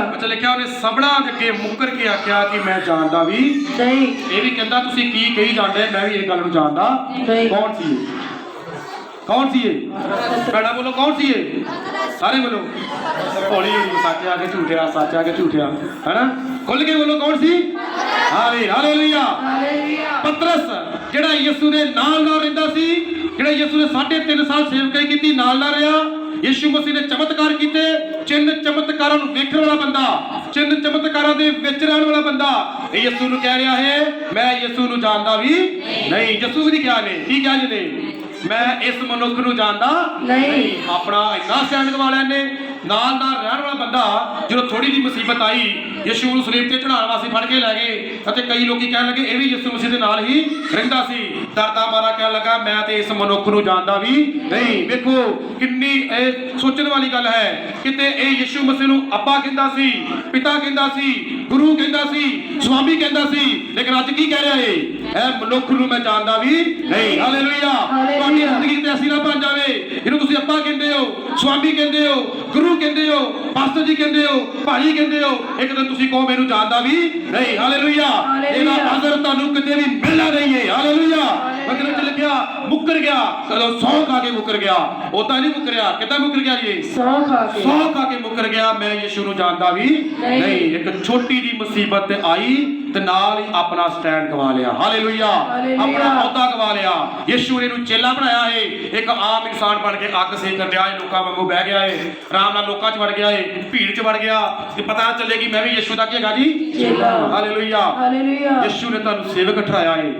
ਅੱਛਾ, ਲਿਖਿਆ ਉਹਨੇ ਸਭਨਾਂ ਦੇ ਅੱਗੇ ਮੁੱਕਰ ਕੇ ਆਖਿਆ ਕਿ ਮੈਂ ਜਾਣਦਾ ਵੀ ਨਹੀਂ। ਇਹ ਵੀ ਕਹਿੰਦਾ ਤੁਸੀਂ ਕੀ ਕਹੀ ਜਾਂਦੇ, ਮੈਂ ਵੀ ਇਹ ਗੱਲ ਨੂੰ ਜਾਣਦਾ ਨਹੀਂ। ਕੌਣ ਸੀ ਇਹ? ਕੌਣ ਸੀ ਇਹ? ਭੈਣਾਂ ਬੋਲੋ, ਕੌਣ ਸੀ ਇਹ? ਸਾਰੇ ਬੋਲੋ, ਹੌਲੀ ਹੌਲੀ, ਸੱਚ ਆ ਕੇ ਝੂਠਿਆ, ਸੱਚ ਆ ਕੇ ਝੂਠਿਆ, ਹੈਨਾ, ਖੁੱਲ ਕੇ ਬੋਲੋ, ਕੌਣ ਸੀ? ਹਾਲੇਲੂਇਆ। ਪਤਰਸ, ਜਿਹੜਾ ਯਿਸੂ ਦੇ ਨਾਲ ਰਹਿੰਦਾ ਸੀ, ਜਿਹੜਾ ਯਿਸੂ ਨੇ 3.5 ਸਾਲ ਸੇਵਕਾਈ ਕੀਤੀ, ਨਾਲ ਰਿਹਾ। ਯਿਸੂ ਮਸੀਹ ਨੇ ਚਮਤਕਾਰ ਕੀਤੇ, ਚਿੰਨ ਚਮਤਕਾਰਾਂ ਨੂੰ ਵੇਖਣ ਵਾਲਾ ਬੰਦਾ, ਚਿੰਨ ਚਮਤਕਾਰਾਂ ਦੇ ਵਿੱਚ ਰਹਿਣ ਵਾਲਾ ਬੰਦਾ, ਇਹ ਯਿਸੂ ਨੂੰ ਕਹਿ ਰਿਹਾ ਹੈ ਮੈਂ ਯਿਸੂ ਨੂੰ ਜਾਣਦਾ ਵੀ ਨਹੀਂ। ਯਿਸੂ ਵੀ ਕਿਹਾ ਨੇ, ਕੀ ਕਿਹਾ ਜੀ ਨੇ? ਮੈਂ ਇਸ ਮਨੁੱਖ ਨੂੰ ਜਾਣਦਾ ਨਹੀਂ। ਆਪਣਾ ਇੰਨਾ ਸਟੈਂਡ ਗਵਾ ਲਿਆ ਨੇ। ਨਾਲ ਰਹਿਣ ਵਾਲਾ ਬੰਦਾ, ਜਦੋਂ ਥੋੜੀ ਜਿਹੀ ਮੁਸੀਬਤ ਆਈ, ਯਿਸੂ ਨੂੰ ਸਲੀਬ ਤੇ ਚੜਾਉਣ ਵਾਸਤੇ ਫੜ ਕੇ ਲੈ ਗਏ, ਅਤੇ ਕਈ ਲੋਕੀ ਕਹਿਣ ਲੱਗੇ ਇਹ ਵੀ ਯਿਸੂ ਮਸੀਹ ਦੇ ਨਾਲ ਹੀ ਰਹਿੰਦਾ ਸੀ। ਡਰਦਾ ਮਾਰਾ ਕਹਿਣ ਲੱਗਾ ਮੈਂ ਤੇ ਇਸ ਮਨੁੱਖ ਨੂੰ ਜਾਣਦਾ ਵੀ ਨਹੀਂ। ਵੇਖੋ ਕਿੰਨੀ ਇਹ ਸੋਚਣ ਵਾਲੀ ਗੱਲ ਹੈ। ਕਿਤੇ ਇਹ ਯਿਸੂ ਮਸੀਹ ਨੂੰ ਅੱਬਾ ਕਹਿੰਦਾ ਸੀ, ਪਿਤਾ ਕਹਿੰਦਾ ਸੀ, ਗੁਰੂ ਕਹਿੰਦਾ ਸੀ, ਸੁਆਮੀ ਕਹਿੰਦਾ ਸੀ, ਲੇਕਿਨ ਅੱਜ ਕੀ ਕਹਿ ਰਿਹਾ ਹੈ? ਇਹ ਮਨੁੱਖ ਨੂੰ ਮੈਂ ਜਾਣਦਾ ਵੀ ਨਹੀਂ। ਹਾਲੇਲੂਇਆ। ਤੁਹਾਡੀ ਜ਼ਿੰਦਗੀ ਤੇ ਐਸੀ ਨਾ ਬਣ ਜਾਵੇ ਇਹਨੂੰ ਤੁਸੀਂ ਅੱਬਾ ਕਹਿੰਦੇ ਹੋ, ਸੁਆਮੀ ਕਹਿੰਦੇ ਹੋ, ਗੁਰੂ ਕਹਿੰਦੇ ਹੋ, ਪਾਸਟਰ ਜੀ ਕਹਿੰਦੇ ਹੋ, ਭਾਈ ਕਹਿੰਦੇ ਹੋ, ਇੱਕ ਦਿਨ ਤੁਸੀਂ ਕਹੋ ਮੈਨੂੰ ਜਾਣਦਾ ਵੀ ਨਹੀਂ। ਹਾਲੇਲੂਇਆ। ਇਹਦਾ ਅਸਰ ਤੁਹਾਨੂੰ ਕਿਤੇ ਵੀ ਮਿਲਣਾ ਨਹੀਂ ਹੈ। ਹਾਲੇਲੂਇਆ। ਮਤਲਬ ਚੱਲ ਗਿਆ, ਮੁੱਕਰ ਗਿਆ, ਕਦੋਂ ਸਹੁੰ ਖਾ ਕੇ ਮੁੱਕਰ ਗਿਆ। ਉਦਾਂ ਨਹੀਂ ਮੁੱਕਰਿਆ, ਕਿੱਦਾਂ ਮੁੱਕਰ ਗਿਆ ਜੀ? ਸਹੁੰ ਖਾ ਕੇ ਮੁੱਕਰ ਗਿਆ, ਮੈਂ ਯਿਸੂ ਨੂੰ ਜਾਣਦਾ ਵੀ ਨਹੀਂ। ਇੱਕ ਛੋਟੀ ਜੀ ਮੁਸੀਬਤ ਤੇ ਆਈ ਤੇ ਨਾਲ ਹੀ ਆਪਣਾ ਸਟੈਂਡ ਗਵਾ ਲਿਆ। ਹਾਲੇਲੂਇਆ। ਆਪਣਾ ਅਹੁਦਾ ਗਵਾ ਲਿਆ। ਯਿਸੂ ਨੇ ਇਹਨੂੰ ਚੇਲਾ ਬਣਾਇਆ ਹੈ। ਇੱਕ ਆਮ ਇਨਸਾਨ ਬਣ ਕੇ ਅੱਗ ਸੇਕਣ ਡਿਆ ਹੈ, ਲੋਕਾਂ ਵਾਂਗੂ ਬਹਿ ਗਿਆ ਹੈ, ਆਰਾਮ ਨਾਲ ਲੋਕਾਂ 'ਚ ਵੜ ਗਿਆ ਹੈ, ਭੀੜ 'ਚ ਵੜ ਗਿਆ, ਤੇ ਪਤਾ ਨਾ ਚੱਲੇ ਕਿ ਮੈਂ ਵੀ ਯਿਸੂ ਦਾ ਕੀ ਹੈਗਾ ਜੀ, ਚੇਲਾ। ਹਾਲੇਲੂਇਆ। ਯਿਸੂ ਨੇ ਤੁਹਾਨੂੰ ਸੇਵਕ ਠਹਿਰਾਇਆ ਹੈ,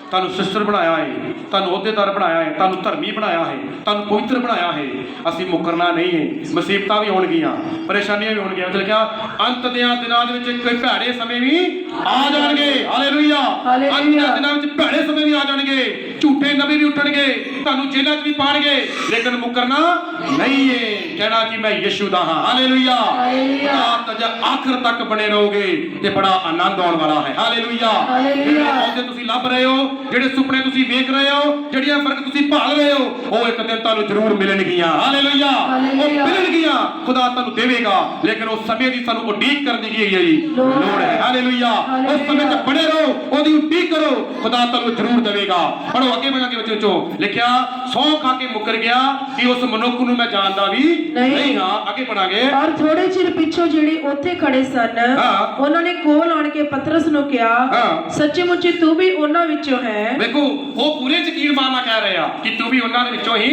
ਤੁਹਾਨੂੰ ਸਿਸਟਰ ਬਣਾਇਆ ਹੈ, ਤੁਹਾਨੂੰ ਅਹੁਦੇਦਾਰ ਬਣਾਇਆ ਹੈ, ਤੁਹਾਨੂੰ ਧਰਮੀ ਬਣਾਇਆ ਹੈ, ਤੁਹਾਨੂੰ ਪਵਿੱਤਰ ਬਣਾਇਆ ਹੈ। ਅਸੀਂ ਮੁਕਰਨਾ ਨਹੀਂ ਹੈ। ਮੁਸੀਬਤਾਂ ਵੀ ਹੋਣਗੀਆਂ, ਪਰੇਸ਼ਾਨੀਆਂ ਵੀ ਹੋਣਗੀਆਂ। ਮਤਲਬ ਕਿ ਅੰਤ ਦੇ ਦਿਨਾਂ ਦੇ ਵਿੱਚ ਕੋਈ ਭੈੜੇ ਸਮੇਂ ਵੀ ਆ ਜਾਣਗੇ। ਹਾਲੇਲੂਇਆ। ਅੰਤ ਦੇ ਦਿਨਾਂ ਵਿੱਚ ਭੈੜੇ ਸਮੇਂ ਵੀ ਆ ਜਾਣਗੇ। ਝੂਠੇ ਨਬੀ ਵੀ ਉੱਠਣਗੇ, ਤੁਹਾਨੂੰ ਜੇਲ੍ਹਾਂ 'ਚ ਵੀ ਪਾਣਗੇ, ਲੇਕਿਨ ਮੁਕਰਨਾ ਨਹੀਂ ਹੈ, ਕਹਿਣਾ ਕਿ ਮੈਂ ਯਿਸੂ ਦਾ ਹਾਂ। ਹਾਲੇਲੂਇਆ। ਤਾਂ ਜੇ ਆਖਰ ਤੱਕ ਬਣੇ ਰਹੋਗੇ ਤੇ ਬੜਾ ਆਨੰਦ ਆਉਣ ਵਾਲਾ ਹੈ। ਹਾਲੇਲੂਇਆ। ਜਿਹੜੇ ਅਹੁਦੇ ਤੁਸੀਂ ਲੱਭ ਰਹੇ ਹੋ, ਜਿਹੜੇ ਸੁਪਨੇ ਤੁਸੀਂ ਵੇਖ ਰਹੇ ਹੋ, ਜਿਹੜੀਆਂ ਬਰਕਤਾਂ ਤੁਸੀਂ ਭਾਲ ਰਹੇ ਹੋ, ਉਹ ਇੱਕ ਦਿਨ ਤੁਹਾਨੂੰ ਜ਼ਰੂਰ ਮਿਲਣਗੀਆਂ। ਹਾਲੇਲੂਇਆ। ਉਹ ਮਿਲਣਗੀਆਂ, ਖੁਦਾ ਤੁਹਾਨੂੰ ਦੇਵੇਗਾ, ਲੇਕਿਨ ਉਸ ਸਮੇਂ ਦੀ ਸਾਨੂੰ ਉਡੀਕ ਕਰਨ ਦੀ ਕੀ ਹੈ ਜੀ ਲੋੜ ਹੈ। ਹਾਲੇਲੂਇਆ। ਉਸ ਸਮੇਂ 'ਚ ਬਣੇ ਰਹੋ, ਉਹਦੀ ਉਡੀਕ ਕਰੋ, ਖੁਦਾ ਤੁਹਾਨੂੰ ਜ਼ਰੂਰ ਦੇਵੇਗਾ। ਪੜੋ ਅੱਗੇ ਵਧਾਂਗੇ ਬੱਚੇ ਚੋਂ ਲਿਖਿਆ, ਸਹੁੰ ਖਾ ਕੇ ਮੁੱਕਰ ਗਿਆ ਕਿ ਉਸ ਮਨੁੱਖ ਨੂੰ ਮੈਂ ਜਾਣਦਾ ਵੀ ਨਹੀਂ ਹਾਂ। ਅੱਗੇ ਪੜਾਂਗੇ। ਪਰ ਥੋੜੇ ਚਿਰ ਪਿੱਛੋਂ ਜਿਹੜੇ ਉੱਥੇ ਖੜੇ ਸਨ, ਉਹਨਾਂ ਨੇ ਕੋਲ ਆਣ ਕੇ ਪਤਰਸ ਨੂੰ ਕਿਹਾ, ਸੱਚੇ ਮੁੱਚੇ ਤੂੰ ਵੀ ਉਹਨਾਂ ਵਿੱਚੋਂ ਹੈ। ਵੇਖੋ, ਉਹ ਪੂਰੇ ਯਕੀਨ ਮਾਰਨਾ ਕਹਿ ਰਹੇ ਆ ਕਿ ਤੂੰ ਵੀ ਉਹਨਾਂ ਦੇ ਵਿੱਚੋਂ ਹੀ,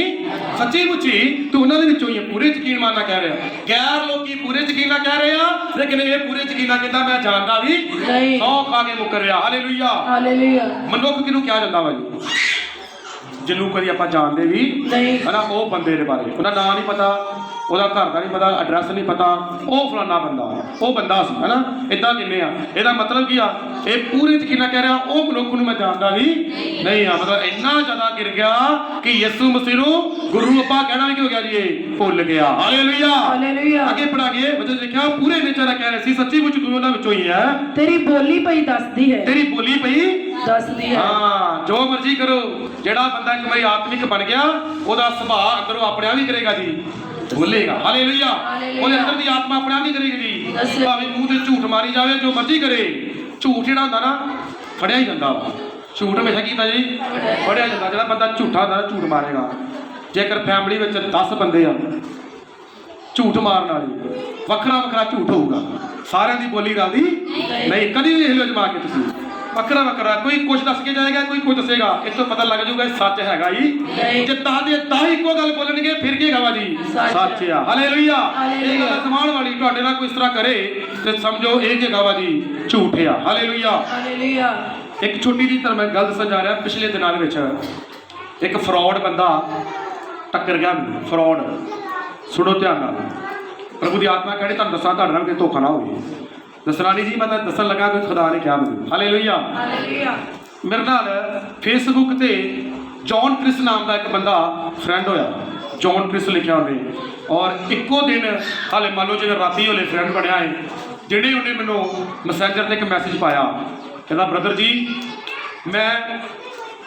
ਸੱਚੀ ਮੁੱਚੀ ਤੂੰ ਉਹਨਾਂ ਦੇ ਵਿੱਚੋਂ ਹੀ ਹੈ, ਪੂਰੇ ਯਕੀਨ ਮਾਰਨਾ ਕਹਿ ਰਿਹਾ। ਗੈਰ ਲੋਕੀ ਪੂਰੇ ਯਕੀਨ ਨਾਲ ਕਹਿ ਰਹੇ ਆ, ਲੇਕਿਨ ਇਹ ਪੂਰੇ ਯਕੀਨ ਨਾਲ ਕਹਿੰਦਾ ਮੈਂ ਜਾਣਦਾ ਵੀ ਨਹੀਂ। ਸਹੁੰ ਖਾ ਕੇ ਮੁੱਕਰ ਰਿਹਾ। ਹਾਲੇਲੂਇਆ। ਹਾਲੇਲੂਇਆ। ਮਨੁੱਖ ਕਿਹਨੂੰ ਕਿਹਾ ਜਾਂਦਾ ਵਾ ਜੀ? ਜਿਹਨੂੰ ਕਦੀ ਆਪਾਂ ਜਾਣਦੇ ਵੀ ਨਹੀਂ, ਹਨਾ, ਉਹ ਬੰਦੇ ਦੇ ਬਾਰੇ ਉਹਦਾ ਨਾਂ ਨਹੀਂ ਪਤਾ, ਉਹਦਾ ਘਰ ਦਾ ਨਹੀਂ ਪਤਾ, ਐਡਰੈਸ ਨਹੀਂ ਪਤਾ, ਉਹ ਫਲਾਨਾ ਬੰਦਾ, ਉਹ ਬੰਦਾ ਸੀ ਹਨਾ। ਇਦਾਂ ਕਿੰਨੇ ਆ? ਇਹਦਾ ਮਤਲਬ ਕੀ ਆ? ਇਹ ਪੂਰੇ ਯਕੀਨ ਨਾਲ ਕਹਿ ਰਿਹਾ ਉਹ ਮਨੁੱਖ ਨੂੰ ਮੈਂ ਜਾਣਦਾ ਵੀ ਨਹੀਂ ਆ। ਮਤਲਬ ਇੰਨਾ ਜ਼ਿਆਦਾ ਗਿਰ ਗਿਆ ਕਿ ਯਿਸੂ ਮਸੀਹ ਨੂੰ ਗੁਰੂ ਆਪਾਂ ਕਹਿਣਾ ਵੀ ਕੀ ਹੋ ਗਿਆ ਜੀ, ਇਹ ਭੁੱਲ ਗਿਆ। ਹਾਲੇਲੂਇਆ। ਹਾਲੇਲੂਇਆ। ਅੱਗੇ ਪੜਾਂਗੇ। ਬੱਚੇ ਲਿਖਿਆ, ਪੂਰੇ ਨੇਚਰ ਨਾਲ ਕਹਿ ਰਹੇ ਸੀ, ਸੱਚੀ ਮੁੱਚ ਤੂੰ ਉਹਨਾਂ ਵਿੱਚੋਂ ਹੀ ਹੈ। ਤੇਰੀ ਬੋਲੀ ਪਈ ਦੱਸਦੀ ਹੈ। ਤੇਰੀ ਬੋਲੀ ਪਈ ਦੱਸਦੀ ਹੈ। ਹਾਂ, ਜੋ ਮਰਜ਼ੀ ਕਰੋ। ਜਿਹੜਾ ਬੰਦਾ ਇੱਕ ਵਾਰੀ ਆਤਮਿਕ ਬਣ ਗਿਆ, ਉਹਦਾ ਸੁਭਾਅ ਅੰਦਰੋਂ ਆਪਣੇ ਆਪ ਹੀ ਕਰੇਗਾ ਜੀ, ਬੋਲੇਗਾ। ਹਾਲੇਲੂਇਆ। ਉਹਦੇ ਅੰਦਰ ਦੀ ਆਤਮਾ ਆਪਣੇ ਆਪ ਹੀ ਕਰੇਗੀ ਜੀ, ਭਾਵੇਂ ਮੂੰਹ ਤੇ ਝੂਠ ਮਾਰੀ ਜਾਵੇ, ਜੋ ਮਰਜ਼ੀ ਕਰੇ। ਝੂਠ ਜਿਹੜਾ ਹੁੰਦਾ ਨਾ, ਫੜਿਆ ਹੀ ਜਾਂਦਾ ਵਾ। ਝੂਠ ਹਮੇਸ਼ਾ ਕੀਤਾ ਜੀ, ਫੜਿਆ ਜਾਂਦਾ। ਜਿਹੜਾ ਬੰਦਾ ਝੂਠਾ ਹੁੰਦਾ ਨਾ, ਝੂਠ ਮਾਰੇਗਾ। ਜੇਕਰ ਫੈਮਿਲੀ ਵਿੱਚ 10 ਬੰਦੇ ਆ ਝੂਠ ਮਾਰਨ ਵਾਲੇ, ਵੱਖਰਾ ਵੱਖਰਾ ਝੂਠ ਹੋਊਗਾ, ਸਾਰਿਆਂ ਦੀ ਬੋਲੀ ਰਲਦੀ ਨਹੀਂ। ਕਦੀ ਵੀ ਦੇਖ ਲਿਓ ਜਮਾ ਕੇ ਤੁਸੀਂ, ਵੱਖਰਾ ਵੱਖਰਾ, ਕੋਈ ਕੁਝ ਦੱਸ ਕੇ ਜਾਏਗਾ, ਕੋਈ ਕੁਝ ਦੱਸੇਗਾ। ਇਸ ਤੋਂ ਪਤਾ ਲੱਗ ਜਾਊਗਾ ਇਹ ਸੱਚ ਹੈਗਾ ਜੀ। ਜੇ ਤਾਂ ਦੇ ਤਾਂ ਇੱਕੋ ਗੱਲ ਬੋਲਣਗੇ, ਫਿਰ ਕੀ ਹੈਗਾ ਜੀ, ਸੱਚ ਆ। ਹਾਲੇਲੂਇਆ। ਇਹ ਗੱਲ ਸਮਾਨ ਵਾਲੀ ਤੁਹਾਡੇ ਨਾਲ ਕੋਈ ਇਸ ਤਰ੍ਹਾਂ ਕਰੇ ਤੇ ਸਮਝੋ ਇਹ ਕੀ ਹੈਗਾ ਜੀ, ਝੂਠ ਆ। ਹਾਲੇਲੂਇਆ। ਹਾਲੇਲੂਇਆ। ਇੱਕ ਛੋਟੀ ਜਿਹੀ ਤੁਹਾਨੂੰ ਮੈਂ ਗੱਲ ਦੱਸਣ ਜਾ ਰਿਹਾ। ਪਿਛਲੇ ਦਿਨਾਂ ਦੇ ਵਿੱਚ ਇੱਕ ਫਰਾਡ ਬੰਦਾ ਟੱਕਰ ਗਿਆ ਮੈਨੂੰ। ਫਰਾਡ, ਸੁਣੋ ਧਿਆਨ ਨਾਲ। ਪ੍ਰਭੂ ਦੀ ਆਤਮਾ ਕਹਿੰਦੀ ਤੁਹਾਨੂੰ ਦੱਸਾਂ, ਤੁਹਾਡੇ ਨਾਲ ਕੋਈ ਧੋਖਾ ਨਾ ਹੋਵੇ। ਦੱਸਣਾ ਨਹੀਂ ਜੀ, ਮੈਂ ਤਾਂ ਦੱਸਣ ਲੱਗਾ ਕੋਈ ਖੁਦਾ ਨੇ ਕਿਹਾ ਮੈਨੂੰ। ਹਾਲੇਲੂਇਆ। ਹਾਲੇਲੂਇਆ। ਮੇਰੇ ਨਾਲ ਫੇਸਬੁੱਕ ਤੇ ਜੌਨ ਕ੍ਰਿਸ ਨਾਮ ਦਾ ਇੱਕ ਬੰਦਾ ਫਰੈਂਡ ਹੋਇਆ। ਜੌਨ ਕ੍ਰਿਸ ਲਿਖਿਆ ਉਹਨੇ, ਔਰ ਇੱਕੋ ਦਿਨ ਹਾਲੇ ਮੰਨ ਲਓ ਜਿਵੇਂ ਰਾਤੀ ਉਹਨੇ ਫਰੈਂਡ ਬਣਿਆ ਹੈ, ਜਿਹੜੇ ਉਹਨੇ ਮੈਨੂੰ ਮੈਸੇਂਜਰ ਤੇ ਇੱਕ ਮੈਸੇਜ ਪਾਇਆ, ਕਹਿੰਦਾ ਬ੍ਰਦਰ ਜੀ ਮੈਂ